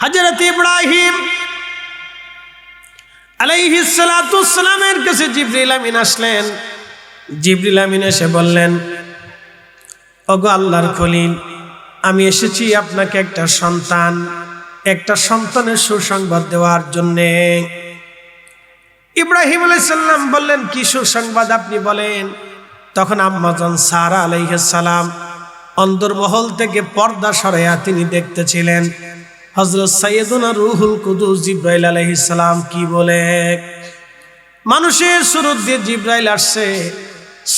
হযরত ইব্রাহিম আলাইহিস সালাতু ওয়াস সালামের কাছে জিবরিল আমিন আসলেন। জিবরিল আমিন এসে বললেন, ওগো আল্লাহর খলিল, আমি এসেছি আপনাকে একটা সন্তানের সুসংবাদ দেওয়ার জন্যে। ইব্রাহিম আলাইহিস সালাম বললেন, কি সুসংবাদ আপনি বলেন। তখন আম্মাজান সারা আলাইহিস সালাম অন্দরমহল থেকে পর্দা সরাইয়া তিনি দেখতেছিলেন হযরত সাইয়্যিদুনা রূহুল কুদুস জিবরাইল আলাইহিস সালাম কি বলে। মানুষের সুরত দিয়ে জিবরাইল আসছে।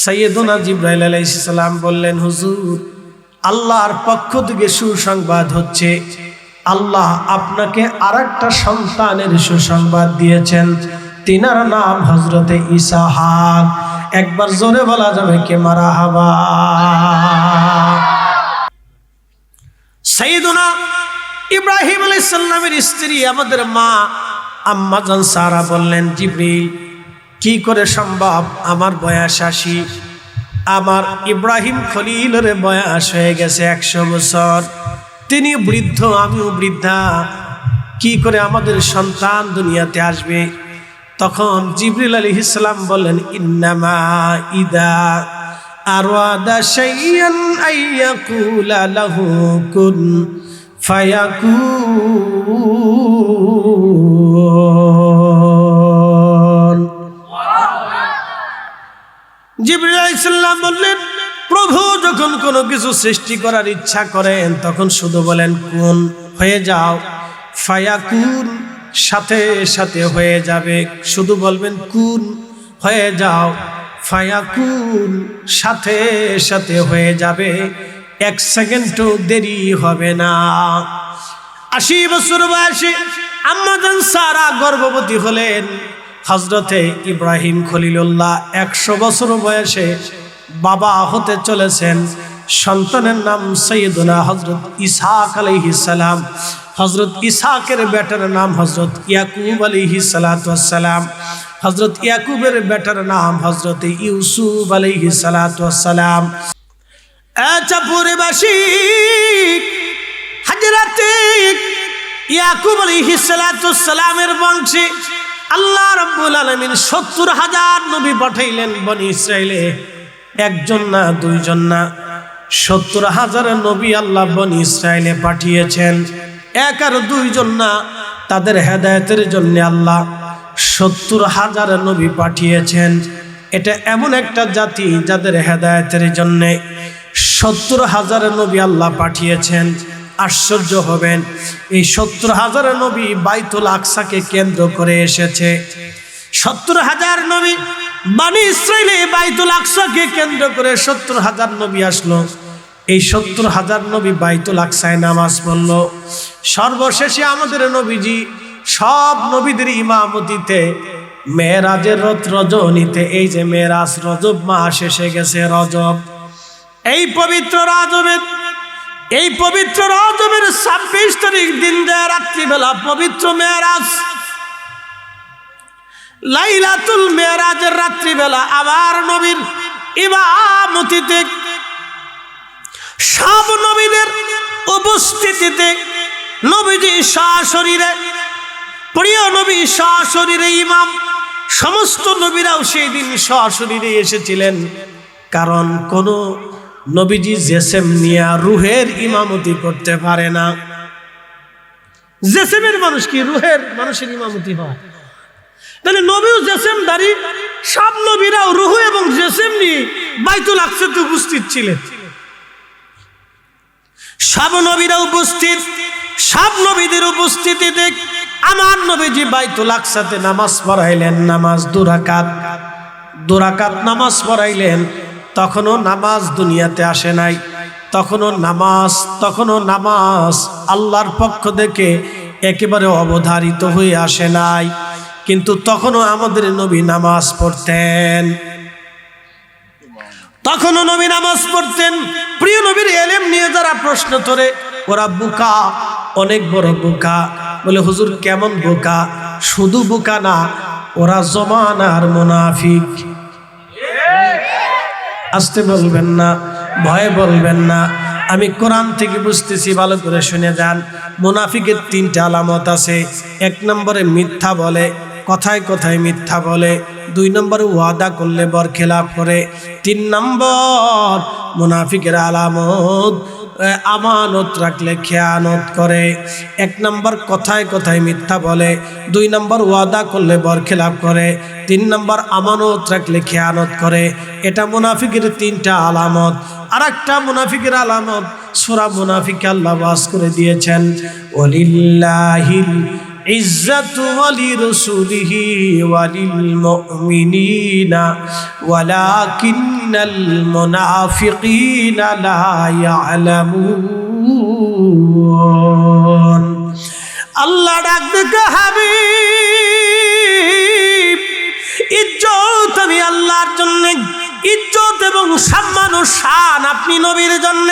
সাইয়্যিদুনা জিবরাইল আলাইহিস সালাম বললেন, হুজুর, আল্লাহর পক্ষ থেকে সুসংবাদ হচ্ছে, আল্লাহ আপনাকে আরেকটা সন্তানের সুসংবাদ দিয়েছেন। তিনার নাম হযরতে ইসহাক। একবার জোরে বলা যাবে কে মারহাবা। সাইয়্যিদুনা ইব্রাহিম আলাইহিস সালামের স্ত্রী আমাদের মা আম্মাজান সারা বললেন, জিবরিল, কি করে সম্ভব? আমার বয়স ৮০, আমার ইব্রাহিম খলিলের বয়স হয়ে গেছে ১০০ বছর, তিনি বৃদ্ধ, আমিও বৃদ্ধা, কি করে আমাদের সন্তান দুনিয়াতে আসবে? তখন জিবরিল আলাইহিস সালাম বললেন, ইন্নামা ইদা আরাদা শাইয়ান আইয়াকুলা লাহু কুন ফায়াকুন। জিবরিল আলাইহিস সালাম বললেন, প্রভু যখন কোনো কিছু সৃষ্টি করার ইচ্ছা করেন তখন শুধু বলেন কুন, হয়ে যাও, ফায়াকুন, সাথে সাথে হয়ে যাবে। শুধু বলবেন কুন, হয়ে যাও, ফায়াকুন, সাথে সাথে হয়ে যাবে, ১ সেকেন্ডও দেরি হবে না। ৮০ বছর বয়সে আম্মাজান সারা গর্ভবতী হলেন। হযরতে ইব্রাহিম খলিলুল্লাহ ১০০ বছর বয়সে বাবা হতে চলেছেন। সন্তানের নাম সাইয়্যিদুনা হযরত ইসহাক আলাইহিস সালাম। হযরত ইসহাকের বেটার নাম হযরত ইয়াকুব আলাইহিস সালাতু ওয়াস সালাম। হযরত ইয়াকুবের বেটার নাম হযরত ইউসুফ আলাইহিস সালাতু ওয়াস সালাম। চাঁদপুরবাসী হযরত ইয়াকুব আলাইহিস সালাতু ওয়াস সালামের বংশে আল্লাহ রাব্বুল আলামিন ৭০,০০০ নবী পাঠাইলেন বনি ইসরাইলে। একজন না, দুইজন না, ৭০,০০০ নবী আল্লাহ বনি ইসরাইলে পাঠিয়েছেন। এক আর দুইজন না, তাদের হেদায়েতের জন্য আল্লাহ ৭০,০০০ নবী পাঠিয়েছেন। এটা এমন একটা জাতি যাদের হেদায়েতের জন্য ৭০,০০০ নবী আল্লাহ পাঠিয়েছেন। আশ্চর্য হবেন, এই ৭০,০০০ নবী বাইতুল আকসাকে কেন্দ্র করে এসেছে। ৭০,০০০ নবী বনি ইসরাইলে বাইতুল আকসাকে কেন্দ্র করে ৭০,০০০ নবী আসলো। এই ৭০,০০০ নবী বাইতুল আকসায় নামাজ পড়ল। সর্বশেষে আমাদের নবীজি সব নবীদের ইমামতিতে মেরাজের রজনীতে, এই যে মেরাজ, রজব মাস এসে গেছে, রজব, এই পবিত্র রজবের ২৬ তারিখ দিন দেয় রাত্রিবেলা পবিত্র মেরাজ, লাইলাতুল মেরাজের রাত্রিবেলা আবার নবীর ইমামতিতে সব নবীদের উপস্থিতিতে নবীজি সশরীরে, প্রিয় নবী সশরীরে ইমাম, সমস্ত নবীরাও সেই দিন সশরীরে এসেছিলেন। কারণ কোন নবীজি জেসেম নিয়ে রুহের ইমামতি করতে পারে না। জেসেমের মানুষ কি রুহের মানুষের ইমামতি হয়? তাহলে নবীও জেসেম দাঁড়ি, সব নবীরাও রুহ এবং জেসেম নিয়ে বাইতুল আকসাতে উপস্থিত ছিলেন। সব নবীরা উপস্থিত, সব নবীদের উপস্থিতিতে আমার নবীজি বাইতুল আকসাতে নামাজ পড়াইলেন। নামাজ ২ রাকাত নামাজ পড়াইলেন। তখনও নামাজ দুনিয়াতে আসে নাই, তখনও নামাজ আল্লাহর পক্ষ থেকে একেবারে অবধারিত হয়ে আসে নাই, কিন্তু তখনও আমাদের নবী নামাজ পড়তেন। তখনও নবী নামাজ পড়তেন। প্রিয় নবীর এলেম নিয়ে যারা প্রশ্ন করে, ওরা বোকা, অনেক বড় বোকা। বলে, হুজুর কেমন বোকা? শুধু বোকা না, ওরা জমানার মুনাফিক। আসতে বলবেন না, ভয়ে বলবেন না, আমি কোরআন থেকে বুঝতেছি, ভালো করে শুনে যান। মুনাফিকের তিনটা আলামত আছে। এক নম্বরে মিথ্যা বলে, কথায় কথায় মিথ্যা বলে। দুই নম্বরে ওয়াদা করলে বরখেলাপ করে। তিন নম্বর মুনাফিকের আলামত আমানত রাখলে খেয়ানত করে। এক নম্বর কথায় কথায় মিথ্যা বলে, দুই নম্বর ওয়াদা করলে বরখেলাপ করে, তিন নম্বর আমানত রাখলে খেয়ানত করে। এটা মুনাফিকের তিনটা আলামত। আর একটা মুনাফিকের আলামত সূরা মুনাফিকে আল্লাহ ওয়াজ করে দিয়েছেন, ওয়ালিল্লাহিল ইজ্জাতু ওয়ালিরাসূলিহি ওয়ালিল মুমিনিনা ওয়ালাকিন্নাল মুনাফিকিনা লা ইয়ালামুন। আল্লাহ ডাক দিকে, হাবিব ইজ্জত আমি আল্লাহর জন্য, ইজ্জত এবং সম্মান ও শান আপনি নবীর জন্য,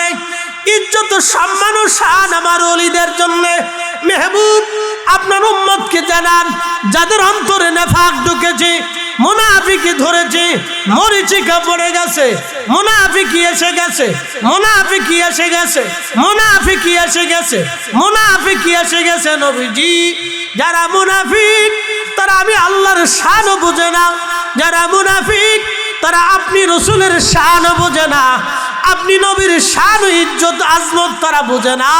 ইজ্জত সম্মান ও শান আমার ওলিদের জন্য। মেহবুব আপনার উম্মতকে জানান, যাদের অন্তরে নেফাক ঢুকেছে, মুনাফিকি ধরেছে, মরিচিকা পড়ে গেছে, মুনাফিকি এসে গেছে, মুনাফিকি এসে গেছে, মুনাফিকি এসে গেছে, মুনাফিকি এসে গেছে। নবীজি, যারা মুনাফিক তারা আমি আল্লাহর শানও বোঝে না, যারা মুনাফিক তারা আপনি রসুলের শান বোঝে না, আপনি নবীর শান ইজ্জত আজমত তারা বোঝে না,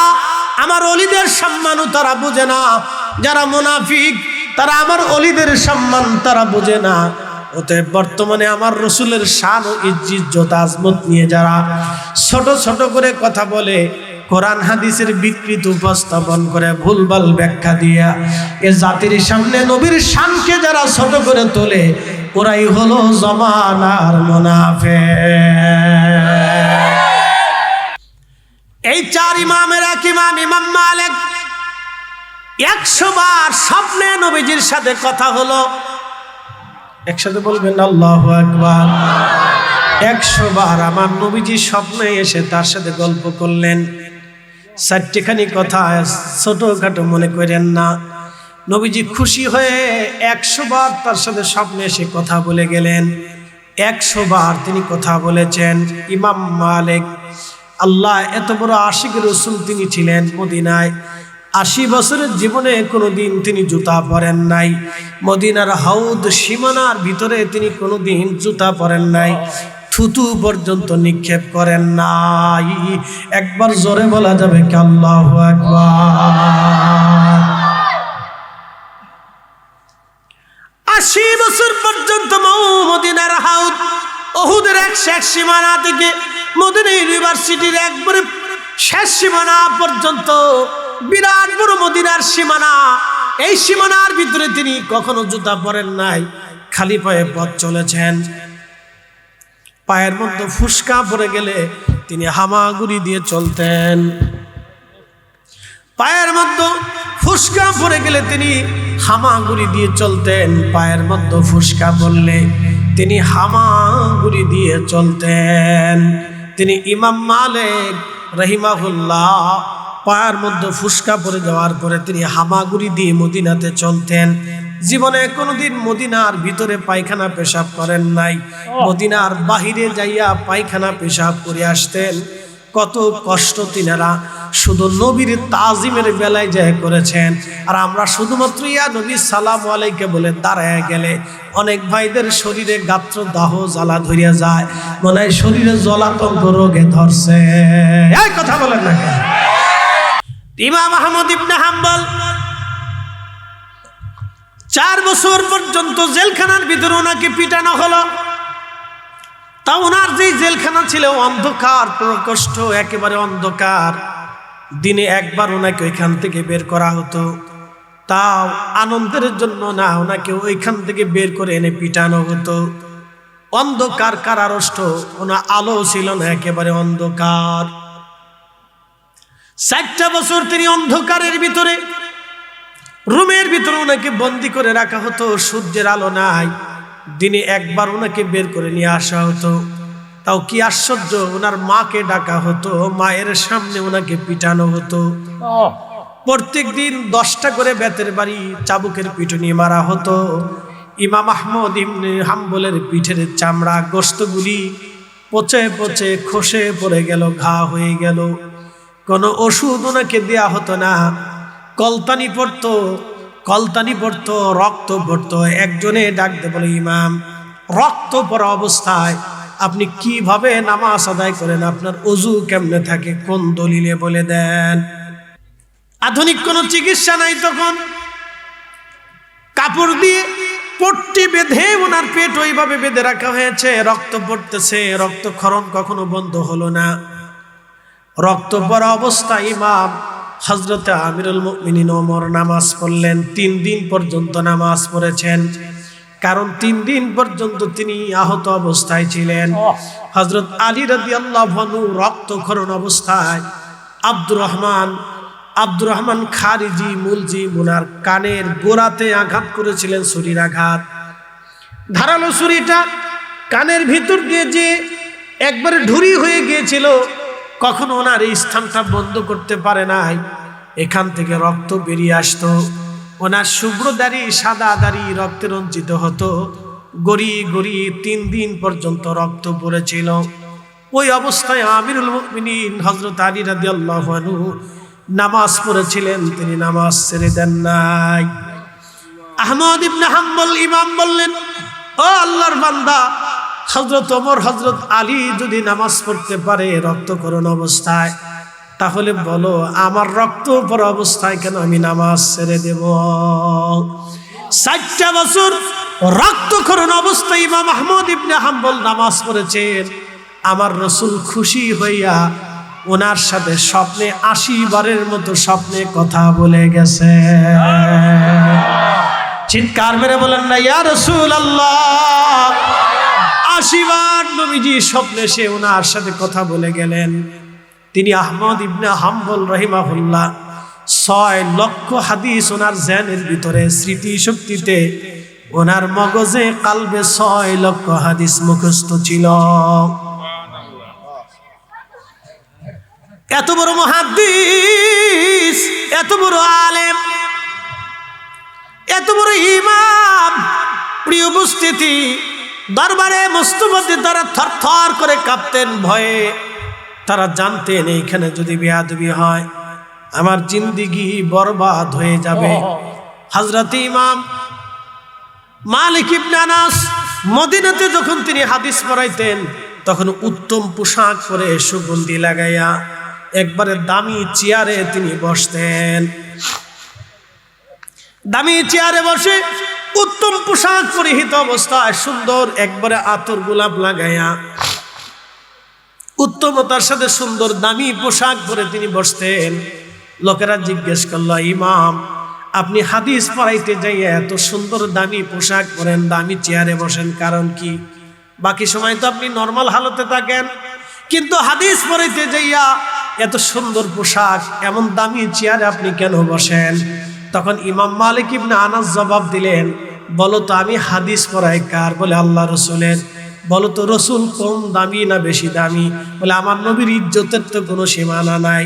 আমার ওলিদের সম্মানও তারা বোঝে না। যারা মুনাফিক তারা আমার ওলিদের সম্মান তারা বোঝে না। অতএব বর্তমানে আমার রসুলের শান ও ইজ্জত আজমত নিয়ে যারা ছোট ছোট করে কথা বলে, কোরআন হাদিসের বিকৃত উপস্থাপন করে, ভুলভাল ব্যাখ্যা দিয়া এ জাতির সামনে নবীর শানকে যারা ছোট করে তোলে, ওরাই হলো জমানার মুনাফিক। এই চার ইমামের এক ইমাম, ইমাম মালিক 100 বার স্বপ্নে নবীজির সাথে কথা হলো। একসাথে বলবেন আল্লাহু আকবার। 100 বার আমার নবীজি স্বপ্নে এসে তার সাথে গল্প করলেন। 4টিখানি কথা ছোটখাটো মনে করেন না। নবীজি খুশি হয়ে 100 বার তার সাথে স্বপ্নে এসে কথা বলে গেলেন। 100 বার তিনি কথা বলেছেন। ইমাম মালিক, আল্লাহ এত বড় আশিক রসুল তিনি ছিলেন মদিনায়। 80 বছরের জীবনে কোনোদিন তিনি জুতা পরেন নাই। মদিনার হাউদ সীমানার ভিতরে তিনি কোনোদিন জুতা পরেন নাই, থুতু পর্যন্ত নিক্ষেপ করেন নাই। একবার জোরে বলা যাবে কি আল্লাহু আকবার। 80 বছর পর্যন্ত মদিনার হাউদ ওহুদের এক শেষ সীমানা থেকে মদিনা ইউনিভার্সিটির একবারে শেষ সীমানা পর্যন্ত বিরাট বড় মদিনার সীমানা। এই সীমানার ভিতরে তিনি কখনো জুতা পরেন নাই, খালি পায়ে পথ চলেছেন। পায়ের মধ্যে ফুসকা পড়ে গেলে তিনি হামাগুড়ি দিয়ে চলতেন। পায়ের মধ্যে ফুসকা পড়ে গেলে তিনি হামাগুড়ি দিয়ে চলতেন। পায়ের মধ্যে ফুসকা পড়লে তিনি হামাগুড়ি দিয়ে চলতেন। তিনি ইমাম মালিক রহিমাহুল্লাহ পায়ের মধ্যে ফুসকা পড়ে যাওয়ার পরে তিনি হামাগুড়ি দিয়ে মদিনাতে চলতেন। জীবনে কোনোদিন মদিনার ভিতরে পায়খানা পেশাব করেন নাই, মদিনার বাহিরে যাইয়া পায়খানা পেশাব করে আসতেন। কত কষ্ট তিনারা শুধু নবীর তাজিমের বেলায় যায় করেছেন। আর আমরা শুধুমাত্র ইয়া নবী সালাম আলাইকে বলে দাঁড়ায় গেলে অনেক ভাইদের শরীরে গাত্র দাহ জ্বালা ধরিয়া যায়, মনে হয় শরীরে জলাতঙ্ক রোগে ধরছে। এই কথা বলেন না কেন? ইমাম আহমদ ইবনে হাম্বল 4 বছর পর্যন্ত জেলখানার ভিতরে ওনাকে পিটানো হলো। তা ওনার যে জেলখানা ছিল অন্ধকার প্রকোষ্ঠ, একেবারে অন্ধকার। দিনে একবার ওনাকে ওইখান থেকে বের করা হতো, তাও আনন্দের জন্য না, ওনাকে ওইখান থেকে বের করে এনে পিটানো হতো। অন্ধকার কারারষ্ঠ, ওনা আলো ছিল না, একেবারে অন্ধকার। 4টা বছর তিনি অন্ধকারের ভিতরে রুমের ভিতরে ওনাকে বন্দি করে রাখা হতো। সূর্যের আলো নাই, দিনে একবার ওনাকে বের করে নিয়ে আসা হতো। তাও কি আশ্চর্য, ওনার মাকে ডাকা হতো, মায়ের সামনে ওনাকে পিটানো হতো। প্রত্যেক দিন 10টা করে বেতের বাড়ি চাবুকের পিটুনি মারা হতো। ইমাম আহমদ ইবনে হাম্বলের পিঠের চামড়া গোশতগুলি পচে পচে খসে পড়ে গেল, ঘা হয়ে গেল। কোনো ওষুধ ওনাকে দেয়া হতো না, কলতানি পড়তো, রক্ত পড়তো। একজনে ডাকতে বলে, ইমাম, রক্ত পড়া অবস্থায় আপনি কিভাবে নামাজ আদায় করেন? আপনার ওযু কেমনে থাকে? কোন দলিলে বলে দেন। আধুনিক কোনো চিকিৎসা নাই তখন। কাপড় দিয়ে পট্টি বেঁধে ওনার পেট ওইভাবে বেঁধে রাখা হয়েছে, রক্ত পড়তেছে, রক্তক্ষরণ কখনো বন্ধ হলো না। রক্ত পড়া অবস্থায় ইমাম হযরতে আমিরুল মুমিনিন ওমর নামাজ পড়লেন। 3 দিন পর্যন্ত নামাজ পড়েছেন, কারণ 3 দিন পর্যন্ত তিনি আহত অবস্থায় ছিলেন। হযরত আলী রাদিয়াল্লাহু আনহু রক্তক্ষরণ অবস্থায় আব্দুর রহমান খারিজি মুলজি ওনার কানের গোড়াতে আঘাত করেছিলেন, ছুরির আঘাত। ধারালো ছুরিটা কানের ভিতর দিয়ে যে একবারে ঢুরি হয়ে গিয়েছিল, কখনো ওনার এই স্থানটা বন্ধ করতে পারে নাই। এখান থেকে রক্ত বেরিয়ে আসতো। ওনার শুভ্র দাড়ি, সাদা দাড়ি রক্তে রঞ্জিত হতো। গড়িয়ে গড়িয়ে 3 দিন পর্যন্ত রক্ত পড়েছিল। ওই অবস্থায় আমিরুল মুমিনিন হযরত আলী রাদিয়াল্লাহু আনহু নামাজ পড়েছিলেন, তিনি নামাজ ছেড়ে দেন নাই। আহমদ ইবনে হাম্বল ইমাম বললেন, ও আল্লাহর বান্দা, হযরত ওমর, হযরত আলী যদি নামাজ পড়তে পারে রক্তক্ষরণ অবস্থায়, তাহলে বলো আমার রক্ত পড়া অবস্থায় কেন আমি নামাজ ছেড়ে দেব? 4টা বছর রক্তক্ষরণ অবস্থায় ইমাম আহমদ ইবনে হাম্বল নামাজ পড়েছেন। আমার রাসূল খুশি হইয়া ওনার সাথে স্বপ্নে 80 বারের মতো স্বপ্নে কথা বলে গেছে। চিৎকার মেরে বলেন না ইয়া রাসূলুল্লাহ। 80 বার নবীজি স্বপ্নে সে ওনার সাথে কথা বলে গেলেন। তিনি আহমদ ইবনে হাম্বল রাহিমাহুল্লাহ 6 লক্ষ হাদিস ওনার জ্ঞানের ভিতরে, স্মৃতি শক্তিতে, ওনার মগজে কালবে 6 লক্ষ হাদিস মুখস্থ ছিল। এত বড় মুহাদ্দিস, এত বড় আলেম, এত বড় ইমাম, প্রিয় উপস্থিতি, দরবারে মুস্তফাতে তারা থরথর করে কাঁপতেন ভয়ে। তারা জানতেন এইখানে যদি বেয়াদবি হয় আমার জিন্দেগি বরবাদ হয়ে যাবে। হযরত ইমাম মালিক ইবনে আনাস মদিনাতে যখন তিনি হাদিস পড়াইতেন, তখন উত্তম পোশাক পরে সুগন্ধি লাগাইয়া একবারে দামি চেয়ারে তিনি বসতেন। দামি চেয়ারে বসে উত্তম পোশাক পরিহিত অবস্থায় সুন্দর একবারে আতর গোলাপ লাগাইয়া উত্তমতার সাথে সুন্দর দামি পোশাক পরে তিনি বসতেন। লোকেরা জিজ্ঞেস করলো, ইমাম আপনি হাদিস পড়াইতে যাইয়া এত সুন্দর দামি পোশাক পরেন, দামি চেয়ারে বসেন, কারণ কি? বাকি সময় তো আপনি নরমাল হালতে থাকেন, কিন্তু হাদিস পড়াইতে যাইয়া এত সুন্দর পোশাক, এমন দামি চেয়ারে আপনি কেন বসেন? তখন ইমাম মালিক ইবনে আনাস জবাব দিলেন, বলো তো আমি হাদিস পড়াই কার? বলে আল্লাহ রসুলের। বলো তো রসুল কম দামি না বেশি দামি? বলে আমার নবীর ইজ্জতের তো কোনো সীমানা নাই।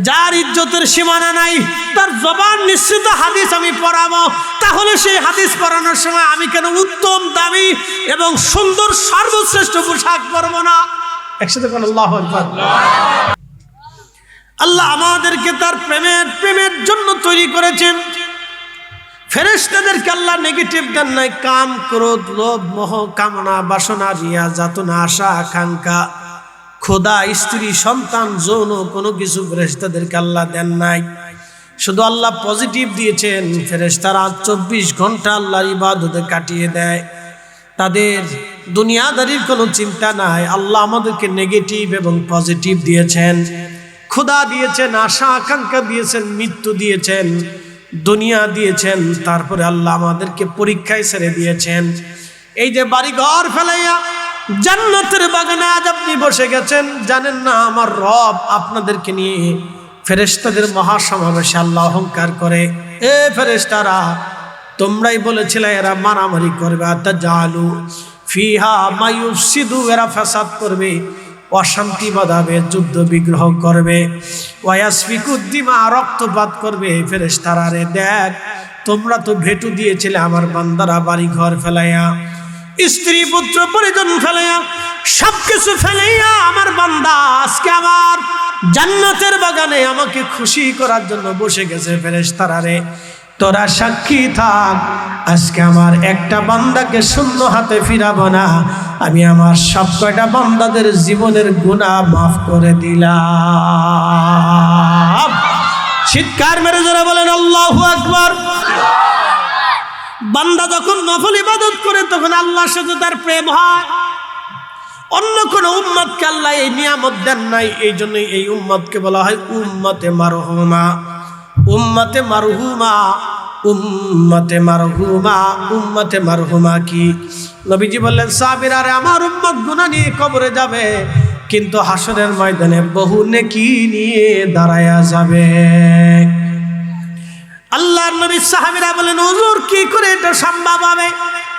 যার ইজ্জতের সীমানা নাই তার জবান নিশ্চিত হাদিস আমি পড়াবো, তাহলে সেই হাদিস পড়ানোর সময় আমি কেন উত্তম দামি এবং সুন্দর সর্বশ্রেষ্ঠ পোশাক পরবো না? একসাথে বলেন আল্লাহু আকবার। আল্লাহ আমাদেরকে তার প্রেমের জন্য তৈরি করেছেন। ফেরেশতাদেরকে আল্লাহ নেগেটিভ দেন নাই। কাম, ক্রোধ, লোভ, মোহ, কামনা, বাসনা, রিয়া, যাতনা, আশা, আকাঙ্ক্ষা, খোদা, স্ত্রী, সন্তান, যৌন কোনো কিছু ফেরেশতাদেরকে আল্লাহ দেন নাই। শুধু আল্লাহ পজিটিভ দিয়েছেন। ফেরেশতারা 24 ঘন্টা আল্লাহর ইবাদতে কাটিয়ে দেয়, তাদের দুনিয়াদারির কোনো চিন্তা নাই। আল্লাহ আমাদেরকে নেগেটিভ এবং পজিটিভ দিয়েছেন। খোদা দিয়েছেন, আশা আকাঙ্ক্ষা দিয়েছেন, মৃত্যু দিয়েছেন, দুনিয়া দিয়েছেন, তারপরে আল্লাহ আমাদেরকে পরীক্ষায় ছেড়ে দিয়েছেন। এই যে বাড়ি ঘর ফেলাইয়া জান্নাতের বাগানে আজ আপনি বসে গেছেন, জানেন না আমার রব আপনাদেরকে নিয়ে ফেরেশতাদের মহাসমাবেশে আল্লাহ অহংকার করে, এ ফেরেশতারা তোমরাই বলেছিলে এরা মারামারি করবে, আতাজালু ফিহা মায়ুফসিদু, এরা ফাসাদ করবে, অশান্তি বাঁধাবে, যুদ্ধ বিগ্রহ করবে, ওয়াসফিকুদ্দিমা, রক্তপাত করবে। ফেরেশতারা রে দেখ, তোমরা তো ভেটু দিয়েছিলে আমার বান্দারা বাড়ি ঘর ফেলাইয়া, স্ত্রী পুত্র পরিজন ফেলাইয়া, সবকিছু ফেলাইয়া আমার বান্দা আজকে আমার জান্নাতের বাগানে আমাকে খুশি করার জন্য বসে গেছে ফেরেশতারা রে। তোরা সাক্ষী থাক, আজকে আমার একটা বান্দাকে শূন্য হাতে ফিরাবো না, আমি আমার সব কয়টা বান্দাদের জীবনের গুনাহ মাফ করে দিলাম। চিৎকার মেরে জোরে বলেন আল্লাহু আকবার। বান্দা যখন নফল ইবাদত করে তখন আল্লাহর সাথে তার প্রেম হয়। অন্য কোন উম্মতকে আল্লাহ এই নিয়ামত দেন নাই, এই জন্যই এই উম্মতকে বলা হয় উম্মতে মারহুমা। উম্মতে মারহুমা, উম্মতে মারহুমা, উম্মতে মারহুমা কি? নবীজি বললেন সাহাবীরা রে, আমার উম্মত গুনাহ নিয়ে কবরে যাবে, কিন্তু হাসরের ময়দানে বহু নেকি নিয়ে দাঁড়ায়া যাবে। আল্লাহর নবী সাহাবীরা বলেন হুজুর কি করে এটা সম্ভব হবে?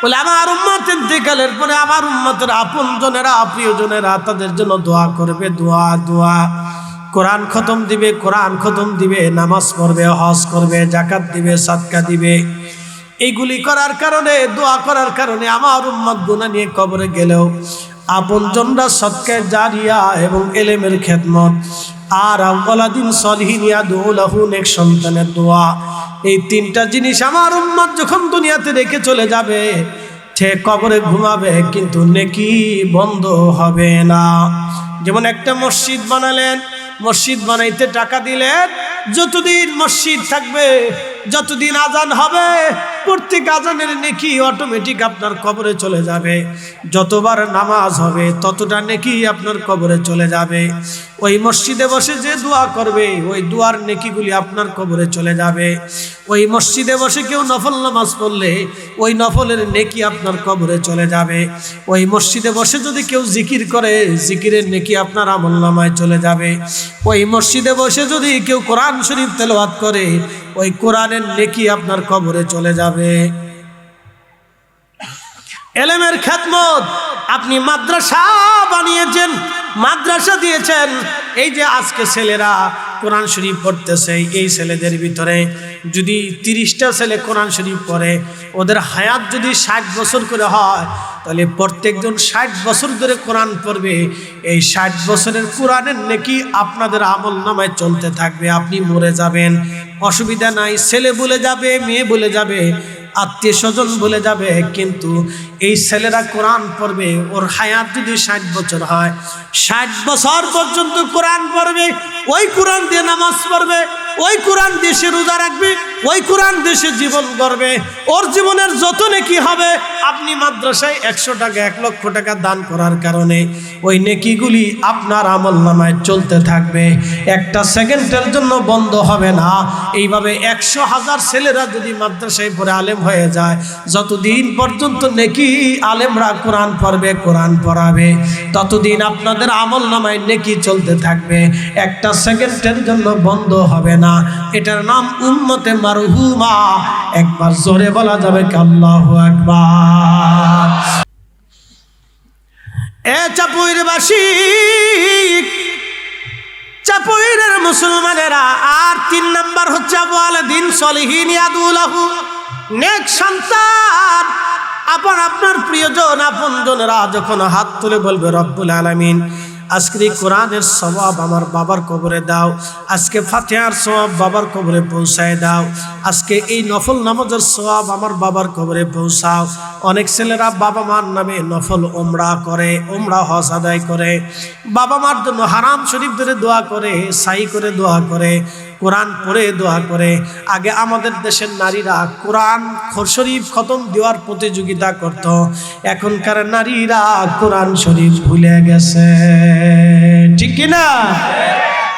বলে আমার উম্মতের ইন্তেকালের পরে আমার উম্মতের আপনজনেরা, প্রিয়জনেরা তাদের জন্য দোয়া করবে, দোয়া দোয়া। কোরআন খতম দিবে, কোরআন খতম দিবে, নামাজ পড়বে, হজ করবে, যাকাত দিবে, সাদকা দিবে। এইগুলি করার কারণে, দোয়া করার কারণে আমার উম্মত গুনাহ নিয়ে কবরে গেলেও আপনজনরা সদকায়ে জারিয়া এবং ইলমের খেদমত আর ওয়ালাদিন সলিহিন ইয়াদউ লাহু, নেক সন্তানের দোয়া, এই তিনটা জিনিস আমার উম্মত যখন দুনিয়াতে রেখে চলে যাবে, সে কবরে ঘুমাবে কিন্তু নেকি বন্ধ হবে না। যেমন একটা মসজিদ বানালেন, মসজিদ বানাইতে টাকা দিলেন, যতদিন মসজিদ থাকবে, যতদিন আজান হবে, প্রত্যেক আজানের নেকি অটোমেটিক আপনার কবরে চলে যাবে। যতবার নামাজ হবে ততটা নেকি আপনার কবরে চলে যাবে। ওই মসজিদে বসে যে দোয়া করবে, ওই দোয়ার নেকিগুলি আপনার কবরে চলে যাবে। ওই মসজিদে বসে কেউ নফল নামাজ পড়লে ওই নফলের নেকি আপনার কবরে চলে যাবে। ওই মসজিদে বসে যদি কেউ জিকির করে, জিকিরের নেকি আপনার আমলনামায় চলে যাবে। ওই মসজিদে বসে যদি কেউ কোরআন শরীফ তেলাওয়াত করে, ওই কোরআনের নেকি আপনার কবরে চলে যাবে। ইলমের খেদমত, আপনি মাদ্রাসা বানিয়েছেন, মাদ্রাসা দিয়েছেন, এই যে আজকে ছেলেরা কোরআন শরীফ পড়তেছে, এই ছেলেদের ভিতরে যদি 30টা ছেলে কোরআন শরীফ পড়ে, ওদের হায়াত যদি 60 বছর করে হয়, তাহলে প্রত্যেকজন 60 বছর ধরে কোরআন পড়বে। এই 60 বছরের কোরআনের নেকি আপনাদের আমল নামায় চলতে থাকবে। আপনি মরে যাবেন, অসুবিধা নাই, ছেলে বলে যাবে, মেয়ে বলে যাবে, আত্মীয় স্বজন বলে যাবে, কিন্তু এই ছেলেরা কোরআন পড়বে। ওর হায়াত যদি 60 বছর হয়, 60 বছর পর্যন্ত কোরআন পড়বে, ওই কোরআন দিয়ে নামাজ পড়বে, ওই কোরআন দিয়ে সে রোজা রাখবে, ওই কোরআন দিয়ে সে জীবন গড়বে। ওর জীবনের যত নেকি হবে, আপনি মাদ্রাসায় 100 টাকা 1 লক্ষ টাকা দান করার কারণে ওই নেকিগুলি আপনার আমল নামায় চলতে থাকবে, একটা সেকেন্ডের জন্য বন্ধ হবে না। এইভাবে 100,000 ছেলেরা যদি মাদ্রাসায় পড়ে আলেম হয়ে যায়, যতদিন পর্যন্ত নেকি আলেমরা কোরআন পড়বে, কোরআন পড়াবে, ততদিন আপনাদের আমল নামায় নেকি চলতে থাকবে, একটা সেকেন্ডের জন্য বন্ধ হবে না। এটার নাম উম্মতে মারহুমা। একবার জোরে বলা যাবে কি আল্লাহু আকবার। এ চাপুইরবাসী, চাপুইরের মুসলমানেরা, আর 3 নাম্বার হচ্ছে ওয়ালাদিন সলিহিন ইয়াদউ লাহু, নেক সন্তান। আপনার প্রিয়জন, আপনজনেরা যখন হাত তুলে বলবে রব্বুল আলামিন, আজকে কোরআনের সওয়াব আমার বাবার কবরে দাও, আজকে ফাতিহার সওয়াব বাবার কবরে পৌঁছায় দাও, আজকে এই নফল নামাজের সওয়াব আমার বাবার কবরে পৌঁছাও। অনেক ছেলেরা বাবা মার নামে নফল ওমরা করে, ওমরা হজ আদায় করে, বাবা মার জন্য হারাম শরীফ ধরে দোয়া করে, সাই করে দোয়া করে, কোরআন পড়ে দোয়া করে। আগে আমাদের দেশের নারীরা কোরআন শরীফ খতম দেওয়ার প্রতিযোগিতা করত, এখনকার নারীরা কোরআন শরীফ ভুলে গেছে, ঠিক কিনা?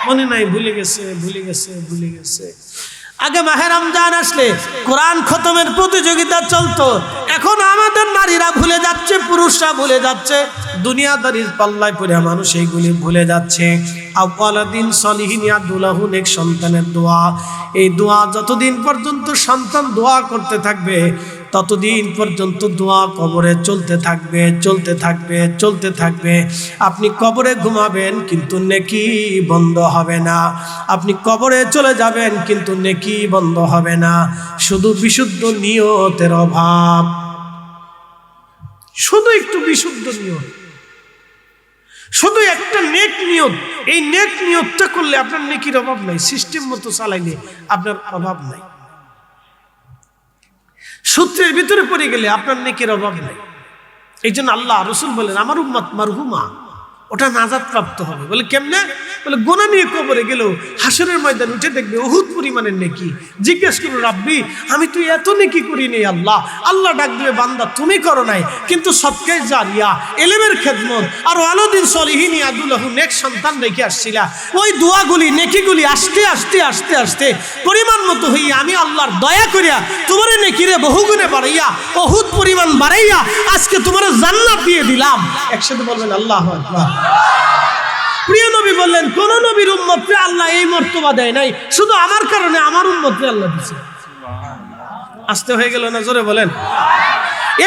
মনে নাই, ভুলে গেছে, ভুলে গেছে, ভুলে গেছে। আগে মাহে রমজান আসলে কোরআন খতমের প্রতিযোগিতা চলতো, এখন আমাদের নারীরা ভুলে যাচ্ছে, পুরুষরা ভুলে যাচ্ছে, দুনিয়াদারির পাল্লায় পড়ে মানুষ এইগুলি ভুলে যাচ্ছে। ওয়ালাদিন সলিহিন ইয়াদউ লাহু, নেক সন্তানের দোয়া। এই দোয়া যতদিন পর্যন্ত সন্তান দোয়া করতে থাকবে, ততদিন পর্যন্ত দোয়া কবরে চলতে থাকবে, চলতে থাকবে, চলতে থাকবে। আপনি কবরে ঘুমাবেন কিন্তু নেকি বন্ধ হবে না, আপনি কবরে চলে যাবেন কিন্তু নেকি বন্ধ হবে না। শুধু বিশুদ্ধ নিয়তের অভাব, শুধু একটু বিশুদ্ধ নিয়ত, শুধু একটা নেক নিয়ত, এই নেক নিয়তটা করলে আপনার নেকির অভাব নাই। সিস্টেম মতো চালাইলে আপনার অভাব নাই। সূত্রের ভিতরে পড়ে গেলে আপনার নেকির অভাব নাই। এই জন্য আল্লাহ রসুল বলেন আমার উম্মত মারহুমা, ওটা নাজাত প্রাপ্ত হবে। বলে কেমনে? বলে গোনা নিয়ে কবরে গেলেও হাসরের ময়দান উঠে দেখবে বহুত পরিমাণের নেকি। জিজ্ঞেস করো রাব্বি আমি তুই এত নেকি করি নেই আল্লাহ। আল্লাহ ডাক দেবে বান্দা তুমি করো নাই, কিন্তু সদকায়ে জারিয়া, ইলমের খেদমত আর ওয়ালাদিন সলিহিন ইয়াদুলাহু, নেক সন্তান রেখে আসছিলা, ওই দোয়াগুলি নেকিগুলি আস্তে আস্তে আস্তে আস্তে পরিমাণ মতো হইয়া আমি আল্লাহর দয়া করিয়া তোমার নেকিরে বহুগুণে বাড়াইয়া বহুত পরিমাণ বাড়াইয়া আজকে তোমার জান্নাত দিয়ে দিলাম। একসাথে বলবেন আল্লাহু আকবার। প্রিয় নবী বললেন কোন নবীর উম্মতকে আল্লাহ এই মর্তবা দেয় নাই, শুধু আমার কারণে আমার উম্মতকে আল্লাহ দিয়েছে। আস্তে হয়ে গেল না? জোরে বলেন।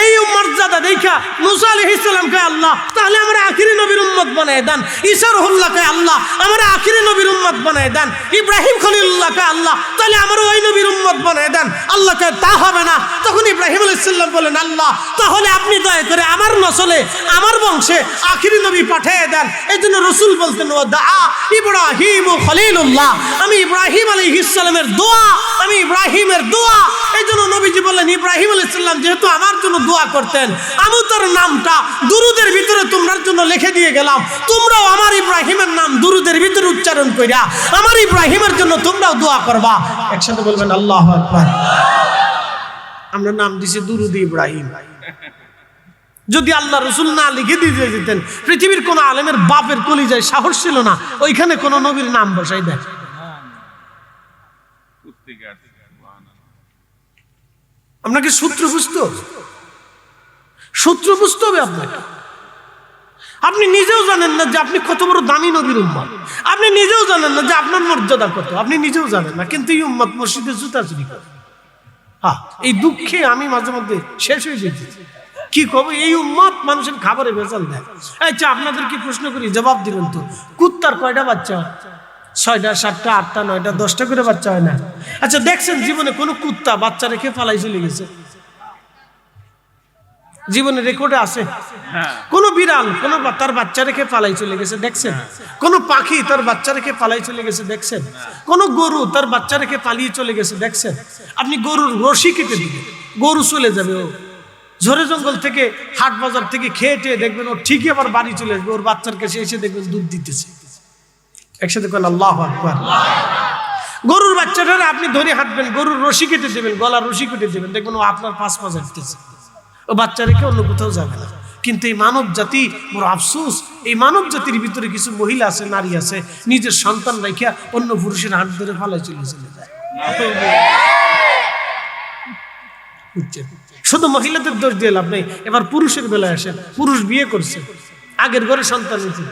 এই মর্যাদা দেখা মুসা আলাইহিস সালামকে আল্লাহ তাহলে আমরা আখিরি নবীর উম্মত বানায় দেন। ঈসা রুহুল্লাহকে আল্লাহ আমরা আখিরি নবীর উম্মত বানায় দেন। ইব্রাহিম খলিলুল্লাহকে আল্লাহ তাহলে আমরা ওই নবীর উম্মত বানায় দেন। আল্লাহকে তা হবে না। তখন ইব্রাহিম আলাইহিস সালাম বলেন আল্লাহ তাহলে আপনি দয়া করে আমার নসলে আমার বংশে আখিরি নবী পাঠিয়ে দেন। এই জন্য রাসূল বলতেন ও দা ইব্রাহিম খলিলুল্লাহ, আমি ইব্রাহিম আলাইহিস সালামের দোয়া, আমি ইব্রাহিমের দোয়া। এই জন্য নবীজি বললেন ইব্রাহিম আলাইহিস সালাম যেহেতু আমার জন্য দোয়া করতেন, আমি তার নামটা দুরুদের ভিতরে তোমার জন্য লিখে দিয়ে গেলাম। তোমরাও আমার ইব্রাহিমের নাম দুরুদের ভিতরে উচ্চারণ কইরা আমার ইব্রাহিমের জন্য তোমরাও দোয়া করবা। একসাথে বলবেন আল্লাহু আকবার। আমরা নাম দিছি দুরুদ ইব্রাহিম। যদি আল্লাহ রাসূল না লিখে দিয়ে যেতেন, পৃথিবীর কোন আলেমের বাপের কলিজায় সাহস ছিল না ওইখানে কোন নবীর নাম বসাই দেয়। আপনাকে সূত্র বুঝতে হবে, সূত্র বুঝতে হবে আপনাকে। আপনি নিজেও জানেন না যে আপনি কত বড় দামি নবীর উম্মত, আপনি নিজেও জানেন না যে আপনার মর্যাদা কত, আপনি নিজেও জানেন না, কিন্তু এই উম্মত মসজিদে জুতা চুরি করে। এই দুঃখে আমি মাঝে মধ্যে শেষ হয়ে যেতেছি। কি কব, এই উম্মত মানুষের খাবারে ভেজাল দেয়। আচ্ছা আপনাদের কি প্রশ্ন করি, জবাব দিবেন তো। কুত্তার কয়টা বাচ্চা? 6টা 7টা 8টা 9টা 10টা করে বাচ্চা হয় না? আচ্ছা দেখছেন জীবনে কোন কুত্তা বাচ্চা রেখে পালাই চলে গেছে? জীবনে রেকর্ডে আছে? কোন বিড়াল কোন তার বাচ্চা রেখে পালাই চলে গেছে দেখছেন? কোন পাখি তার বাচ্চা রেখে পালাই চলে গেছে দেখছেন? কোন গরু তার বাচ্চা রেখে পালিয়ে চলে গেছে দেখছেন? আপনি গরুর রশি কেটে দিবেন, গরু চলে যাবে। ও ঝোড়ে জঙ্গল থেকে হাট বাজার থেকে খেয়ে টেয়ে দেখবেন ও ঠিকই আবার বাড়ি চলে আসবে, ওর বাচ্চার কাছে এসে দেখবেন দুধ দিতেছে। একসাথে বলেন আল্লাহু আকবার। গরুর বাচ্চাটা আপনি ধরে হাঁটবেন, গরুর রশি কেটে দেবেন, গলার রশি কেটে দেবেন, দেখবেন ও আপনার পাশ হাঁটতেছে, ও বাচ্চা রেখে অন্য কোথাও যাবে না। কিন্তু এই মানব জাতি বড় আফসোস, এই মানব জাতির ভিতরে কিছু মহিলা আছে, নারী আছে, নিজের সন্তান রেখে অন্য পুরুষের হাত ধরে ফালাই চলে যায়। শুধু মহিলাদের দোষ দিয়ে লাভ নেই, এবার পুরুষের বেলায় আসেন। পুরুষ বিয়ে করছে, আগের ঘরে সন্তান হয়েছে,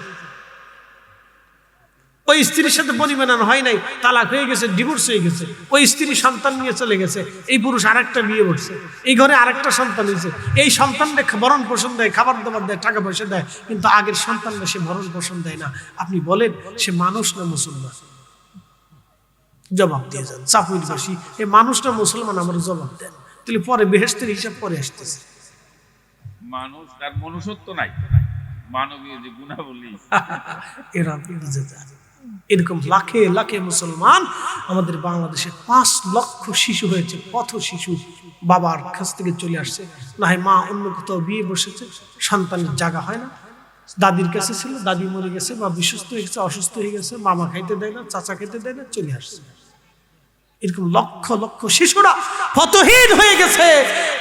ওই স্ত্রীর সাথে পরিমাণ হয় নাই, তালাক হয়ে গেছে, ডিভোর্স হয়ে গেছে, ওই স্ত্রী সন্তান নিয়ে চলে গেছে, এই পুরুষ আরেকটা বিয়ে করছে, এই ঘরে আরেকটা সন্তান হয়েছে, এই সন্তানকে ভরণ পোষণ দেয়, খাবার দাবার দেয়, টাকা পয়সা দেয়, কিন্তু আগের সন্তানরা সে ভরণ পোষণ দেয় না। আপনি বলেন সে মানুষ না মুসলমান? জবাব দিয়ে যান। চাপুরবাসী এই মানুষ না মুসলমান, আমার জবাব দেন। তাহলে পরে বেহেশতের হিসাব পরে আসতেছে। মানুষ তার মনুষ্যত্ব নাই, মানবীয় যে গুণাবলী এরা বুঝে যায়। এরকম লাখে লাখে মুসলমান আমাদের বাংলাদেশে 5 লক্ষ শিশু হয়েছে, পথ শিশু, বাবার কাছ থেকে চলে আসছে, না হয় মা অন্য কোথাও বিয়ে বসেছে, সন্তানের জায়গা হয় না, দাদির কাছে ছিল, দাদি মরে গেছে, বা বিশ্বস্ত হয়ে গেছে, অসুস্থ হয়ে গেছে, মামা খাইতে দেয় না, চাচা খাইতে দেয় না, চলে আসছে। এরকম লক্ষ লক্ষ শিশুরা পথহীন হয়ে গেছে,